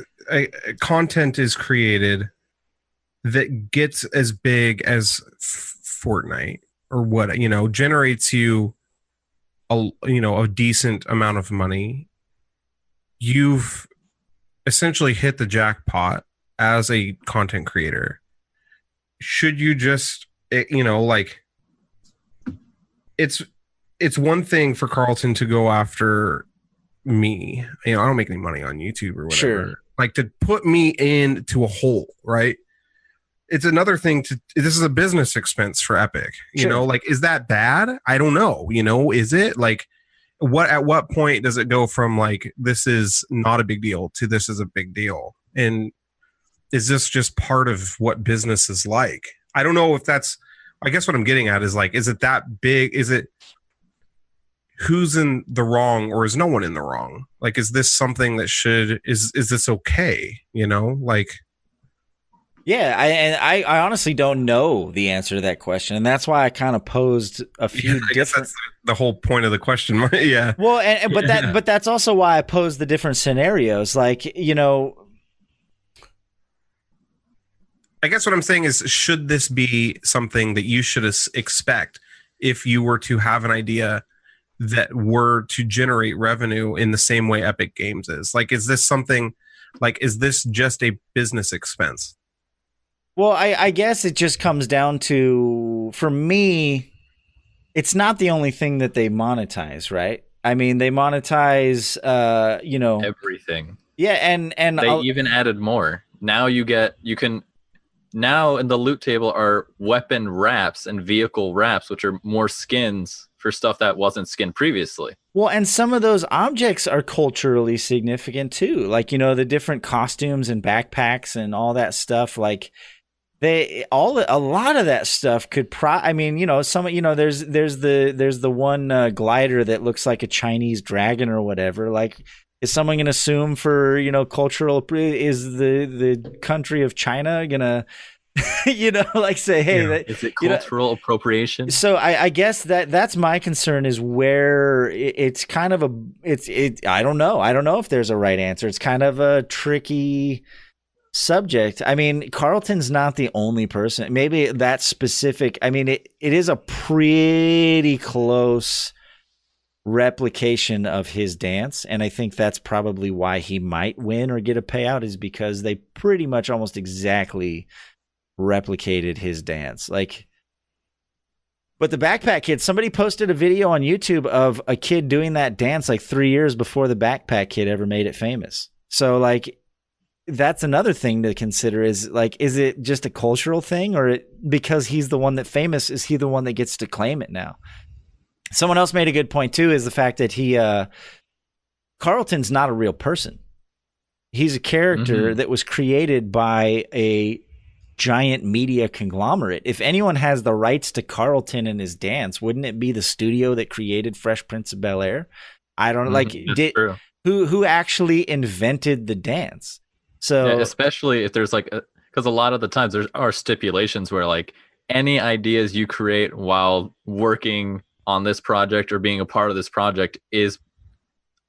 content is created that gets as big as Fortnite, or what, you know, generates you a decent amount of money, you've essentially hit the jackpot as a content creator? Should you just, like, it's one thing for Carlton to go after me. I don't make any money on YouTube or whatever. Sure. Like, to put me into a hole, right? It's another thing this is a business expense for Epic, you know, like, is that bad? I don't know. Is it like, at what point does it go from like, this is not a big deal to this is a big deal? And is this just part of what business is like? I don't know if that's, I guess what I'm getting at is like, is it that big? Is it, who's in the wrong, or is no one in the wrong? Like, is this something that is this okay? Like, yeah, I honestly don't know the answer to that question, and that's why I kind of posed a few I guess different. that's the whole point of the question. Yeah. Well, but that's also why I posed the different scenarios. Like, I guess what I'm saying is, should this be something that you should expect if you were to have an idea that were to generate revenue in the same way Epic Games is? Like, is this something, like, is this just a business expense? Well, I guess it just comes down to, for me, it's not the only thing that they monetize, right? I mean, they monetize, everything. Yeah, and they even added more. Now now in the loot table are weapon wraps and vehicle wraps, which are more skins for stuff that wasn't skinned previously. Well, and some of those objects are culturally significant too. Like, the different costumes and backpacks and all that stuff. Like, a lot of that stuff could there's the one glider that looks like a Chinese dragon or whatever. Like, is someone going to assume for, cultural, is the country of China going to, like, say, hey, is it cultural appropriation? So I guess that's my concern, is where it's kind of I don't know. I don't know if there's a right answer. It's kind of a tricky subject. I mean, Carlton's not the only person. Maybe that specific, I mean, it is a pretty close replication of his dance, and I think that's probably why he might win or get a payout, is because they pretty much almost exactly replicated his dance. Like, but the Backpack Kid, somebody posted a video on YouTube of a kid doing that dance like 3 years before the Backpack Kid ever made it famous. So, like, that's another thing to consider, is like, is it just a cultural thing, or because he's the one that famous, is he the one that gets to claim it now? Someone else made a good point too, is the fact that Carlton's not a real person. He's a character that was created by a giant media conglomerate. If anyone has the rights to Carlton and his dance, wouldn't it be the studio that created Fresh Prince of Bel-Air? I don't know. Who actually invented the dance? So, yeah, especially if there's like, because a lot of the times there are stipulations where, like, any ideas you create while working on this project or being a part of this project is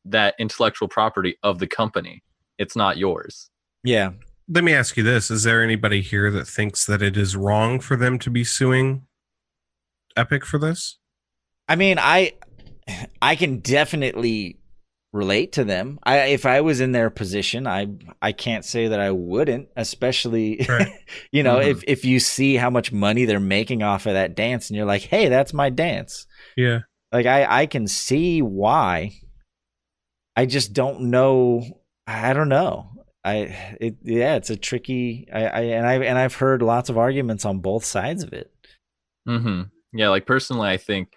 that intellectual property of the company. It's not yours. Yeah. Let me ask you this. Is there anybody here that thinks that it is wrong for them to be suing Epic for this? I mean, I can definitely relate to them. If I was in their position, I can't say that I wouldn't, especially, right. If you see how much money they're making off of that dance and you're like, hey, that's my dance. Yeah. Like, I can see why. I just don't know. I don't know. it's a tricky. I've heard lots of arguments on both sides of it. Mm-hmm. Yeah, like personally, I think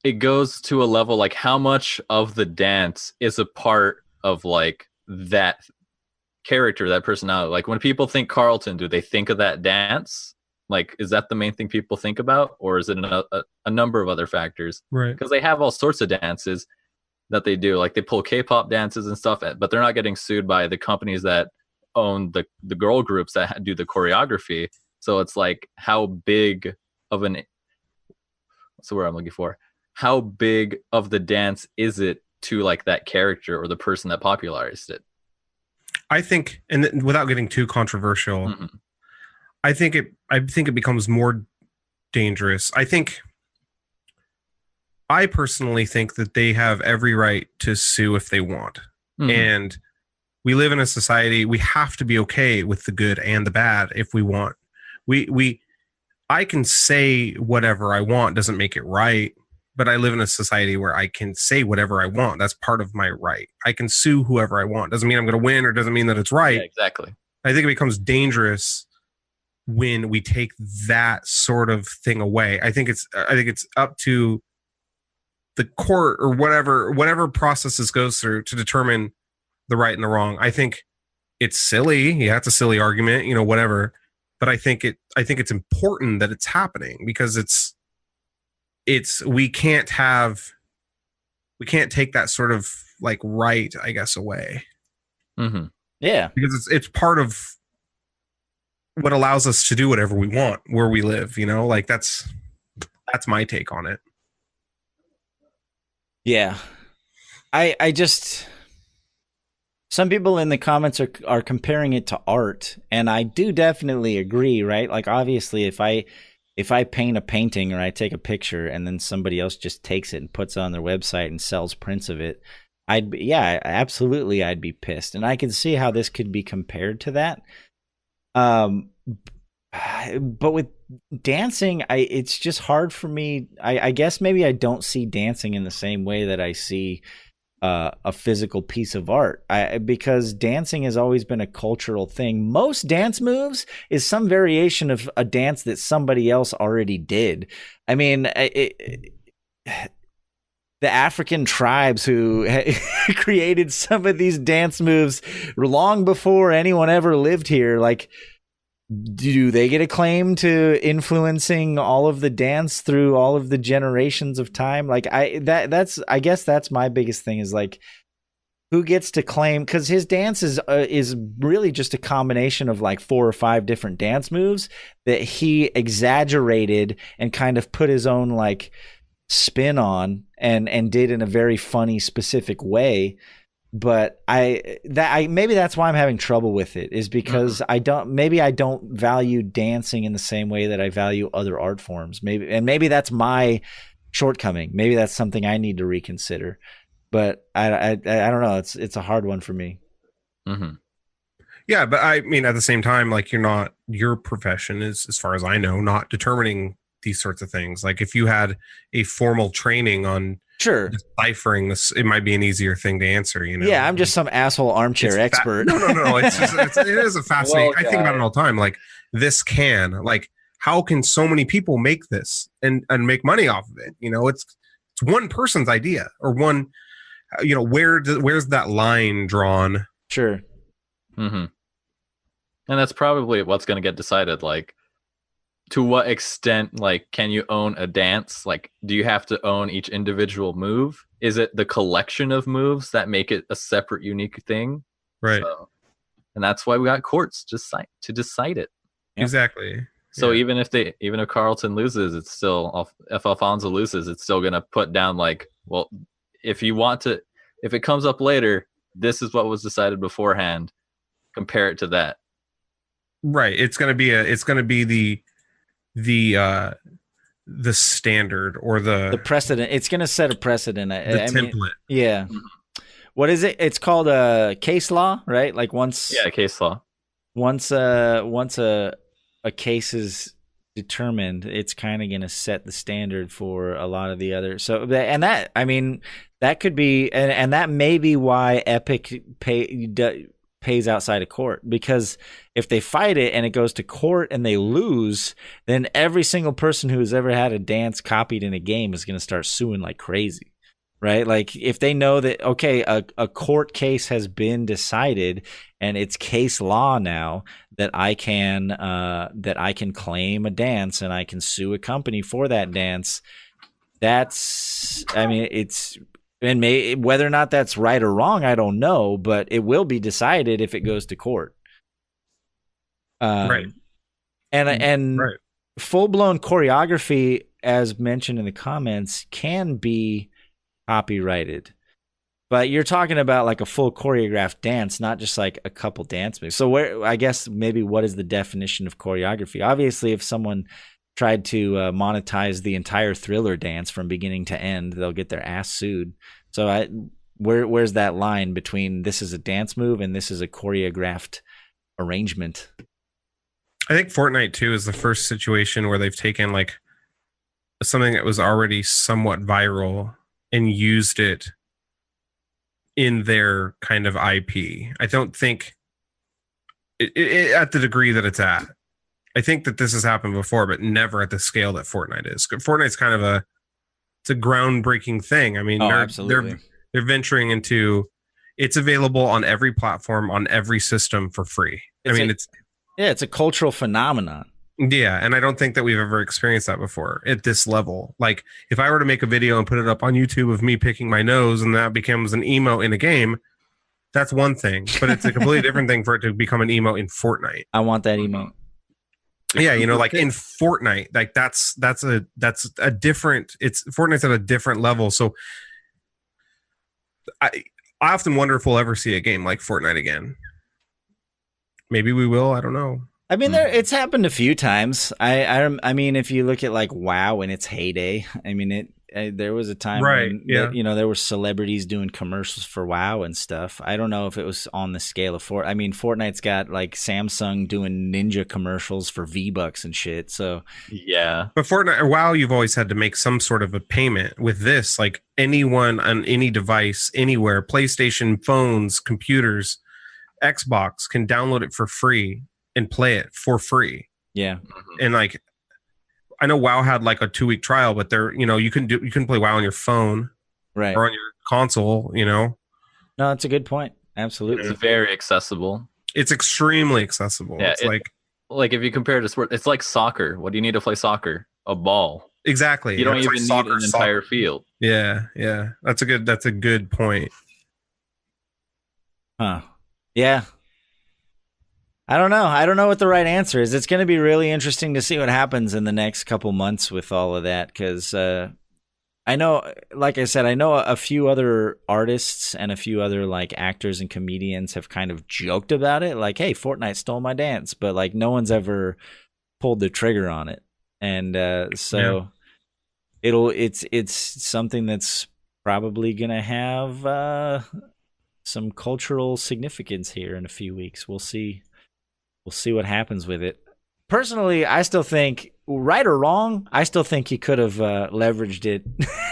it goes to a level like how much of the dance is a part of like that character, that personality. Like when people think Carlton, do they think of that dance? Like, is that the main thing people think about, or is it a number of other factors? Right. Because they have all sorts of dances that they do, like they pull K-pop dances and stuff, but they're not getting sued by the companies that own the girl groups that do the choreography. So it's like, how big of an, what's the word I'm looking for? How big of the dance is it to like that character or the person that popularized it? I think, and without getting too controversial, Mm-hmm. I think it becomes more dangerous. I personally think that they have every right to sue if they want. Mm-hmm. And we live in a society, we have to be okay with the good and the bad if we want. I can say whatever I want, doesn't make it right, but I live in a society where I can say whatever I want. That's part of my right. I can sue whoever I want. Doesn't mean I'm going to win, or doesn't mean that it's right. Yeah, exactly. I think it becomes dangerous when we take that sort of thing away. I think it's up to the court or whatever processes goes through to determine the right and the wrong. I think it's silly. Yeah, it's a silly argument, whatever. But I think it's important that it's happening, because we can't take that sort of like right, I guess, away. Mm-hmm. Yeah, because it's part of what allows us to do whatever we want where we live. Like that's my take on it. Yeah, I just, some people in the comments are comparing it to art, and I do definitely agree, right? Like obviously, if I paint a painting or I take a picture and then somebody else just takes it and puts it on their website and sells prints of it, I'd be pissed, and I can see how this could be compared to that. But with dancing, it's just hard for me. I guess maybe I don't see dancing in the same way that I see a physical piece of art, because dancing has always been a cultural thing. Most dance moves is some variation of a dance that somebody else already did. I mean, the African tribes who created some of these dance moves long before anyone ever lived here, like, do they get a claim to influencing all of the dance through all of the generations of time? Like I guess that's my biggest thing, is like, who gets to claim? Because his dance is really just a combination of like 4 or 5 different dance moves that he exaggerated and kind of put his own like spin on and did in a very funny, specific way. But maybe that's why I'm having trouble with it, is because I don't value dancing in the same way that I value other art forms. Maybe that's my shortcoming. Maybe that's something I need to reconsider. But I don't know. It's a hard one for me. Mm-hmm. Yeah, but I mean, at the same time, like, your profession is, as far as I know, not determining these sorts of things. Like if you had a formal training on deciphering this, it might be an easier thing to answer. Yeah, I'm just some asshole armchair expert. No. It is a fascinating. I think about it all the time. Like how can so many people make this and make money off of it? It's one person's idea, or one. Where's that line drawn? Sure. Mm-hmm. And that's probably what's going to get decided. Like, to what extent, like, can you own a dance? Like, do you have to own each individual move? Is it the collection of moves that make it a separate, unique thing? Right. And that's why we got courts to decide it. Exactly. So even if Carlton loses, it's still, if Alfonso loses, it's still going to put down like, well, if it comes up later, this is what was decided beforehand. Compare it to that. Right. It's going to be the standard, or the precedent. It's going to set a precedent. The template. Yeah. What is it? It's called a case law, right? Like case law. Once a case is determined, it's kind of going to set the standard for a lot of the other. So, that could be, and that may be why Epic pays outside of court, because if they fight it and it goes to court and they lose, then every single person who has ever had a dance copied in a game is going to start suing like crazy, right? Like if they know that, okay, a court case has been decided and it's case law now that I can claim a dance and I can sue a company for that dance. That's, I mean, it's, and whether or not that's right or wrong, I don't know, but it will be decided if it goes to court. Right. And Right. full-blown choreography, as mentioned in the comments, can be copyrighted. But you're talking about like a full choreographed dance, not just like a couple dance moves. So I guess maybe what is the definition of choreography? Obviously, if someone tried to monetize the entire Thriller dance from beginning to end, they'll get their ass sued. So where's that line between this is a dance move and this is a choreographed arrangement? I think Fortnite 2 is the first situation where they've taken like something that was already somewhat viral and used it in their kind of IP. I don't think it at the degree that it's at. I think that this has happened before, but never at the scale that Fortnite is. Fortnite's kind of it's a groundbreaking thing. I mean, absolutely. They're venturing into, it's available on every platform, on every system for free. It's a cultural phenomenon. Yeah, and I don't think that we've ever experienced that before at this level. Like, if I were to make a video and put it up on YouTube of me picking my nose and that becomes an emo in a game, that's one thing. But it's a completely different thing for it to become an emo in Fortnite. I want that emo. Yeah, like in Fortnite, like that's a different. Fortnite's at a different level. So I often wonder if we'll ever see a game like Fortnite again. Maybe we will. I don't know. I mean, it's happened a few times. I mean, if you look at like WoW in its heyday, I mean, there was a time when there were celebrities doing commercials for WoW and stuff. I don't know if it was on the scale of Fortnite. I mean, Fortnite's got like Samsung doing Ninja commercials for V-Bucks and shit. So yeah, but Fortnite or WoW, you've always had to make some sort of a payment. With this, like anyone on any device, anywhere, PlayStation, phones, computers, Xbox can download it for free and play it for free. Yeah, and like. I know WoW had like a 2-week trial, but you can play WoW on your phone, right, or on your console. No, that's a good point. Absolutely, it's very accessible. It's extremely accessible. Yeah, it's like if you compare it to sport, it's like soccer. What do you need to play soccer? A ball. Exactly. You don't even need an entire field. Yeah, that's a good point. Huh? Yeah. I don't know what the right answer is. It's going to be really interesting to see what happens in the next couple months with all of that, because I know, like I said, I know a few other artists and a few other like actors and comedians have kind of joked about it, like, "Hey, Fortnite stole my dance," but like no one's ever pulled the trigger on it, and it's something that's probably going to have some cultural significance here in a few weeks. We'll see. We'll see what happens with it. Personally, I still think, right or wrong, I still think he could have leveraged it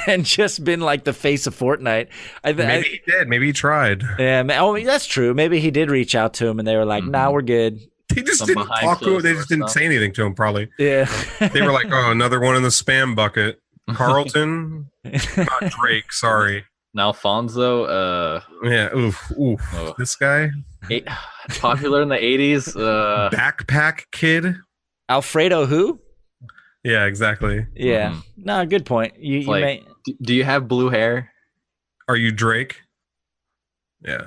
and just been like the face of Fortnite. Maybe he did. Maybe he tried. Yeah, that's true. Maybe he did reach out to him and they were like, "Nah, we're good." They just didn't talk to him. They just didn't say anything to him, probably. Yeah. They were like, "Oh, another one in the spam bucket." Carlton? Not Drake, sorry. Alfonso, yeah, oof. Oh. This guy, popular in the 80s. Backpack Kid, Alfredo who? Yeah, exactly. Yeah, no, good point. You may. Do you have blue hair? Are you Drake? Yeah.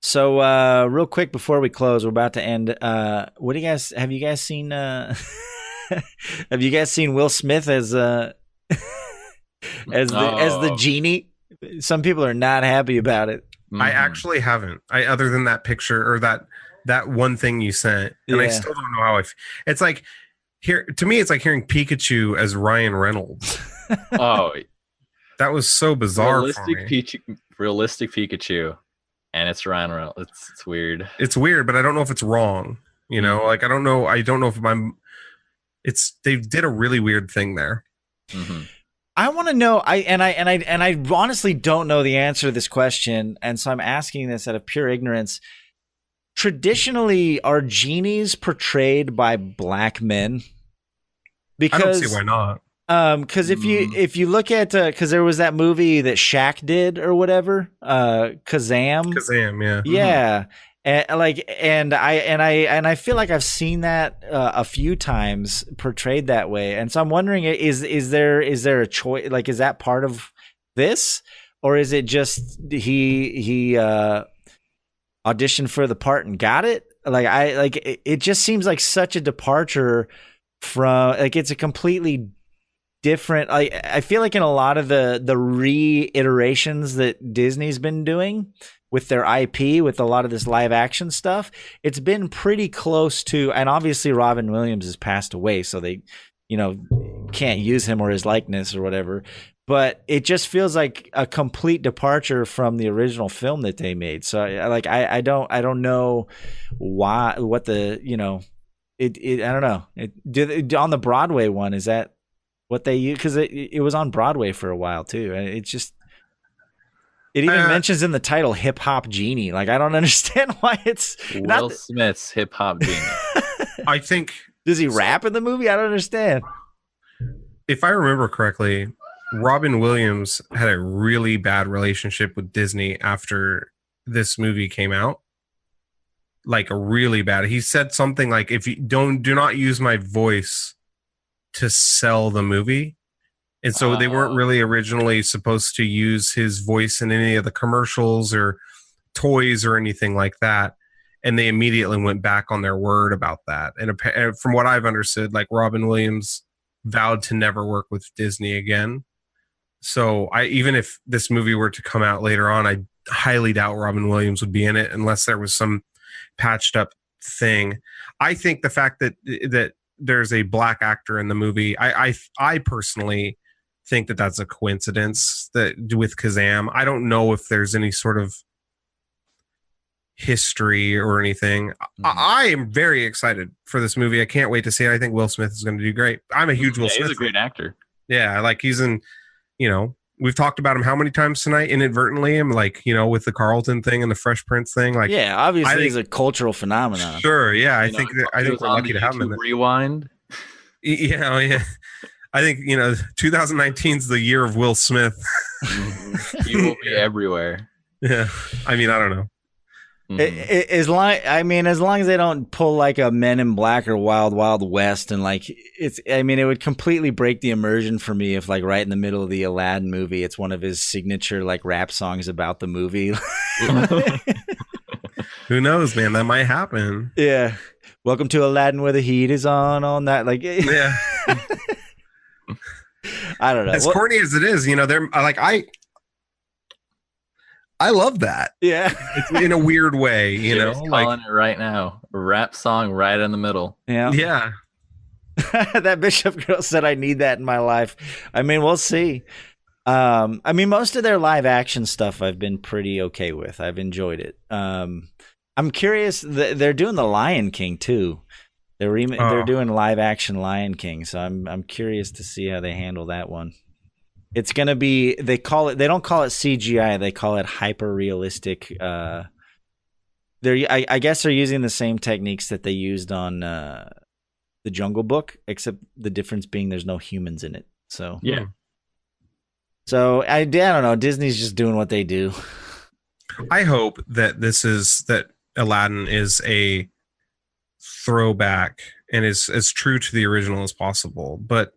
So, real quick before we close, we're about to end. What do you guys have? You guys seen? Have you guys seen Will Smith as the genie? Some people are not happy about it. I actually haven't. Other than that picture or that one thing you sent, and I still don't know how it's like here to me. It's like hearing Pikachu as Ryan Reynolds. Oh, that was so bizarre. Realistic Pikachu, and it's Ryan Reynolds. It's weird. It's weird, but I don't know if it's wrong. You know, like I don't know if they did a really weird thing there. I want to know. I honestly don't know the answer to this question, and so I'm asking this out of pure ignorance. Traditionally, are genies portrayed by black men? Because I don't see why not. Because if you look at because there was that movie that Shaq did or whatever, Kazam. Kazam, yeah. Yeah. And I feel like I've seen that a few times portrayed that way, and so I'm wondering, is there a choice? Like, is that part of this, or is it just he auditioned for the part and got it? It just seems like such a departure from, like, it's a completely different. I feel like in a lot of the reiterations that Disney's been doing with their IP, with a lot of this live action stuff, it's been pretty close to, and obviously Robin Williams has passed away, so they, can't use him or his likeness or whatever. But it just feels like a complete departure from the original film that they made. So I don't know why, what the, I don't know. On the Broadway one, is that what they use? Because it was on Broadway for a while too, and it's just, it even mentions in the title "Hip Hop Genie." Like, I don't understand why it's Will Smith's Hip Hop Genie. I think, does he rap in the movie? I don't understand. if I remember correctly, Robin Williams had a really bad relationship with Disney after this movie came out. Like, a really bad. He said something like, "If you do not use my voice to sell the movie." And so they weren't really originally supposed to use his voice in any of the commercials or toys or anything like that. And they immediately went back on their word about that. And from what I've understood, like, Robin Williams vowed to never work with Disney again. So even if this movie were to come out later on, I highly doubt Robin Williams would be in it unless there was some patched up thing. I think the fact that there's a black actor in the movie, I personally think that that's a coincidence that with Kazam. I don't know if there's any sort of history or anything. I am very excited for this movie. I can't wait to see it. I think Will Smith is going to do great. I'm a huge Will Smith. He's a great actor. Yeah, like, he's in, we've talked about him how many times tonight inadvertently. I'm like, with the Carlton thing and the Fresh Prince thing. Like, yeah, obviously he's a cultural phenomenon. Sure, yeah. I think we're lucky to have him in it. Rewind. Yeah. I think 2019 is the year of Will Smith. He will be everywhere. Yeah, I mean, I don't know. As long as they don't pull like a Men in Black or Wild Wild West, and like it would completely break the immersion for me if, like, right in the middle of the Aladdin movie, it's one of his signature like rap songs about the movie. Who knows, man? That might happen. Yeah. Welcome to Aladdin, where the heat is on that. Like, yeah. I don't know. As corny as it is, they're like, I love that. Yeah. It's in a weird way, calling it right now. A rap song right in the middle. Yeah. Yeah. That Bishop girl said, "I need that in my life." I mean, we'll see. Most of their live action stuff I've been pretty okay with. I've enjoyed it. I'm curious. They're doing the Lion King too. They're doing live action Lion King, so I'm curious to see how they handle that one. It's gonna be, they don't call it CGI, they call it hyper realistic. I guess they're using the same techniques that they used on the Jungle Book, except the difference being there's no humans in it. So yeah. So I don't know. Disney's just doing what they do. I hope that that Aladdin is a throwback and is as true to the original as possible, but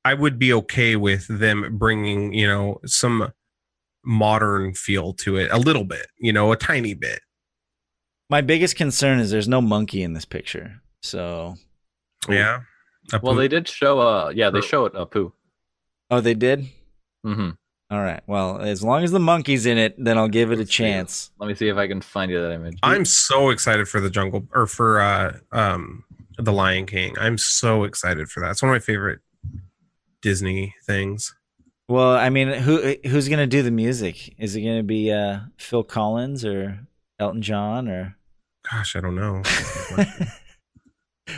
I would be okay with them bringing, some modern feel to it a little bit, a tiny bit. My biggest concern is there's no monkey in this picture. So, yeah. Well, they did show, they show it, Apu. Oh, they did? Mm-hmm. All right. Well, as long as the monkey's in it, then I'll give it a chance. Let me see if I can find you that image. I'm so excited for for the Lion King. I'm so excited for that. It's one of my favorite Disney things. Well, I mean, who's gonna do the music? Is it gonna be Phil Collins or Elton John or? Gosh, I don't know.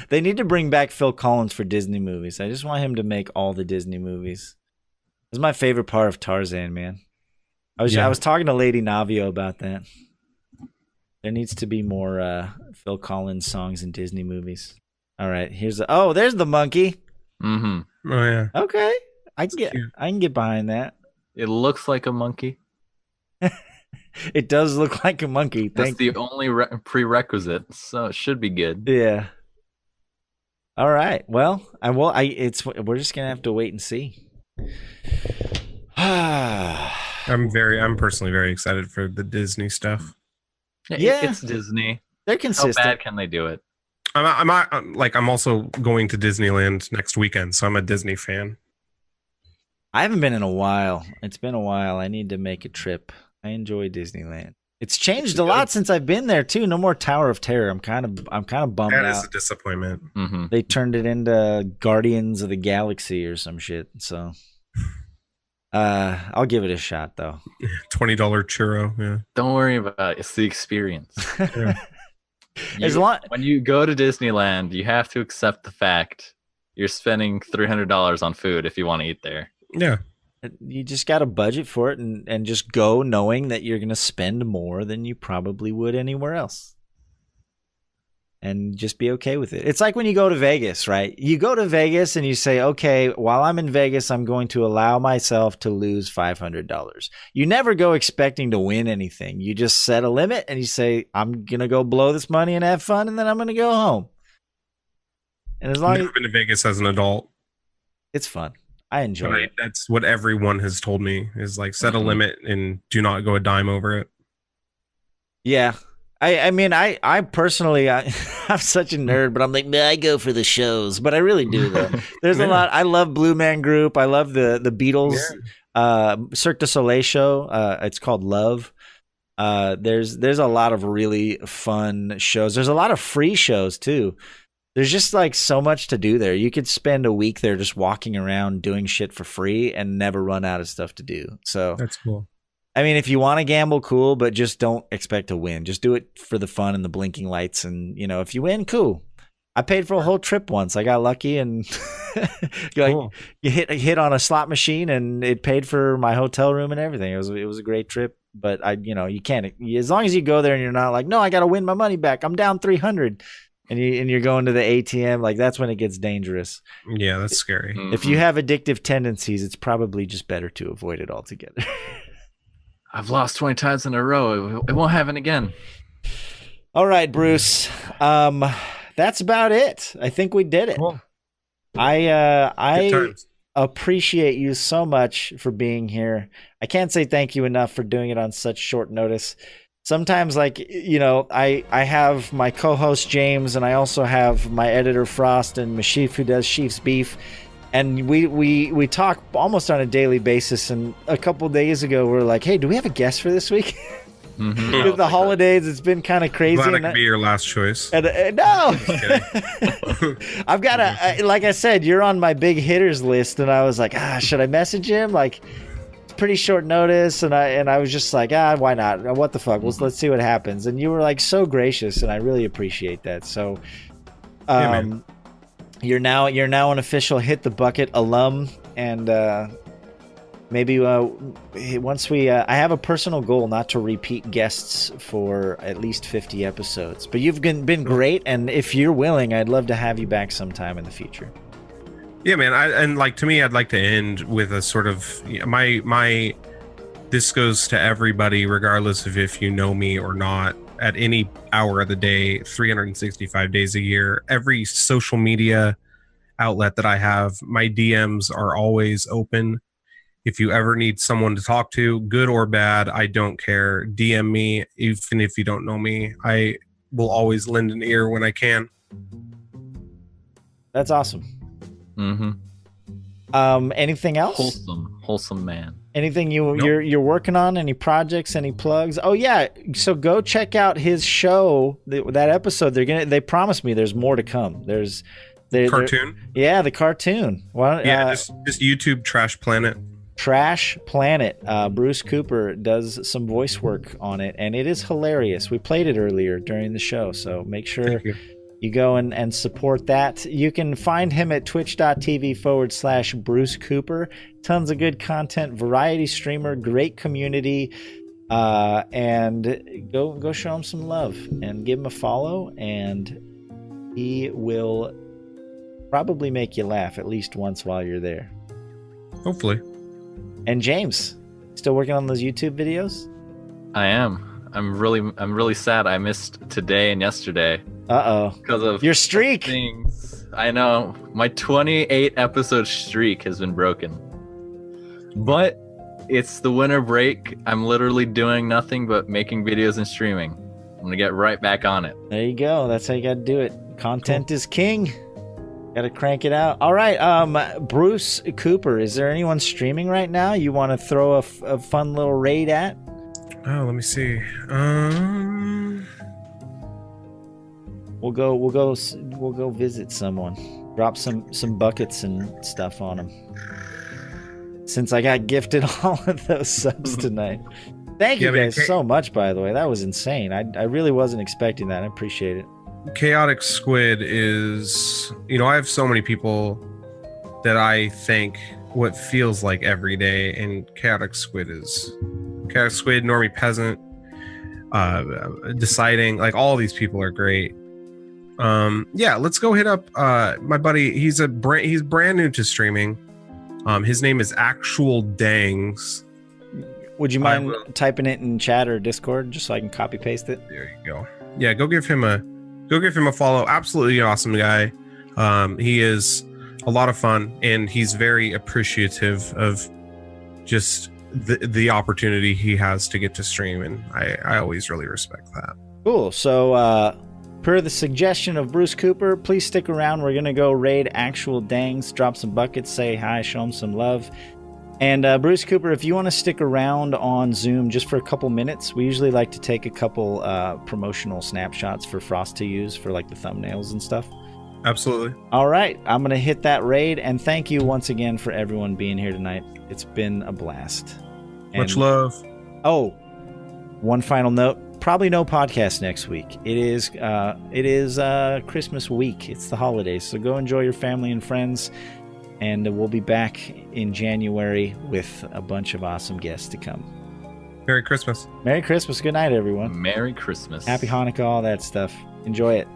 They need to bring back Phil Collins for Disney movies. I just want him to make all the Disney movies. was my favorite part of Tarzan, man. I was talking to Lady Navio about that. There needs to be more Phil Collins songs in Disney movies. All right, there's the monkey. Mm-hmm. Oh yeah. Okay, I can get behind that. It looks like a monkey. It does look like a monkey. That's the only prerequisite, so it should be good. Yeah. All right. Well, we're just gonna have to wait and see. I'm personally very excited for the Disney stuff. Yeah. It's Disney. They're consistent. How bad can they do it? I'm also going to Disneyland next weekend, so I'm a Disney fan. I haven't been in a while. It's been a while. I need to make a trip. I enjoy Disneyland. It's changed a lot since I've been there too. No more Tower of Terror. I'm kind of bummed out. That is a disappointment. Mm-hmm. They turned it into Guardians of the Galaxy or some shit. So I'll give it a shot though. $20 churro. Yeah. Don't worry about it. It's the experience. Yeah. When you go to Disneyland, you have to accept the fact you're spending $300 on food if you want to eat there. Yeah. You just got to budget for it and just go knowing that you're going to spend more than you probably would anywhere else. And just be okay with it. It's like when you go to Vegas, right? You go to Vegas and you say, okay, while I'm in Vegas, I'm going to allow myself to lose $500. You never go expecting to win anything. You just set a limit and you say, I'm going to go blow this money and have fun, and then I'm going to go home. And as long I've never been to Vegas as an adult. It's fun. I enjoy it. That's what everyone has told me is like set a limit and do not go a dime over it. Yeah. I mean, I personally, I'm such a nerd, but I'm like, man, I go for the shows, but I really do though. There's a lot. I love Blue Man Group. I love the Beatles, Cirque du Soleil show. It's called Love. There's a lot of really fun shows. There's a lot of free shows too. There's just like so much to do there. You could spend a week there just walking around doing shit for free and never run out of stuff to do. So that's cool. I mean, if you want to gamble, cool, but just don't expect to win. Just do it for the fun and the blinking lights. And, you know, if you win, cool. I paid for a whole trip once. I got lucky and Cool. you hit on a slot machine and it paid for my hotel room and everything. It was a great trip. But, you can't. As long as you go there and you're not like, no, I got to win my money back. I'm down 300. And you're going to the ATM, like that's when it gets dangerous. Yeah, that's scary. If you have addictive tendencies, it's probably just better to avoid it altogether. I've lost 20 times in a row. It won't happen again. All right, Bruce. That's about it. I think we did it. Cool. I appreciate you so much for being here. I can't say thank you enough for doing it on such short notice. Sometimes, I have my co-host James, and I also have my editor Frost and Meshyf, who does Sheef's Beef. And we talk almost on a daily basis. And a couple days ago, we're like, "Hey, do we have a guest for this week?" Mm-hmm. With the holidays, it's been kind of crazy. Glad it could be your last choice. No, I've got like I said, you're on my big hitters list, and I was like, should I message him? Like, it's pretty short notice, and I was just like, why not? What the fuck? Let's see what happens. And you were like so gracious, and I really appreciate that. So, man. You're now an official Hit the Bucket alum, and maybe once I have a personal goal not to repeat guests for at least 50 episodes. But you've been great, and if you're willing, I'd love to have you back sometime in the future. Yeah, man. To me, I'd like to end with a sort of my. This goes to everybody, regardless of if you know me or not. At any hour of the day, 365 days a year, every social media outlet that I have, my DMs are always open. If you ever need someone to talk to, good or bad, I don't care. DM me, even if you don't know me. I will always lend an ear when I can. That's awesome. Mm-hmm. Anything else? Wholesome man. Anything you're working on? Any projects? Any plugs? Oh yeah, so go check out his show. That episode. They promised me there's more to come. There's Cartoon. Yeah, the cartoon. Just YouTube Trash Planet. Trash Planet. BruceCooper does some voice work on it, and it is hilarious. We played it earlier during the show, so make sure you go and support that. You can find him at twitch.tv/BruceCooper. Tons of good content, variety streamer, great community. And go show him some love and give him a follow, and he will probably make you laugh at least once while you're there. Hopefully. And James, still working on those YouTube videos? I am. I'm really sad I missed today and yesterday. Because of your streak. Things. I know. My 28 episode streak has been broken. But it's the winter break. I'm literally doing nothing but making videos and streaming. I'm going to get right back on it. There you go. That's how you got to do it. Content is king. Got to crank it out. All right. Bruce Cooper, is there anyone streaming right now you want to throw a fun little raid at? Oh, let me see. We'll go visit someone. Drop some buckets and stuff on them. Since I got gifted all of those subs tonight. Thank you guys so much, by the way. That was insane. I really wasn't expecting that. I appreciate it. Chaotic Squid is, I have so many people that I think what feels like every day, and Chaotic Squid, Normie Peasant, Deciding, like all these people are great. Let's go hit up my buddy. He's brand new to streaming. His name is Actual Dangs. Would you mind typing it in chat or Discord just so I can copy paste it? There you go. Yeah, go give him a follow. Absolutely awesome guy. He is a lot of fun, and he's very appreciative of just the opportunity he has to get to stream, and I always really respect that. Cool. So per the suggestion of Bruce Cooper, please stick around. We're gonna go raid Actual Dangs, drop some buckets, say hi, show him some love. And Bruce Cooper, if you want to stick around on Zoom just for a couple minutes, we usually like to take a couple promotional snapshots for Frost to use for like the thumbnails and stuff. Absolutely. All right, I'm going to hit that raid, and thank you once again for everyone being here tonight. It's been a blast. Much love. Oh, one final note. Probably no podcast next week. It is Christmas week. It's the holidays, so go enjoy your family and friends. And we'll be back in January with a bunch of awesome guests to come. Merry Christmas. Merry Christmas. Good night, everyone. Merry Christmas. Happy Hanukkah, all that stuff. Enjoy it.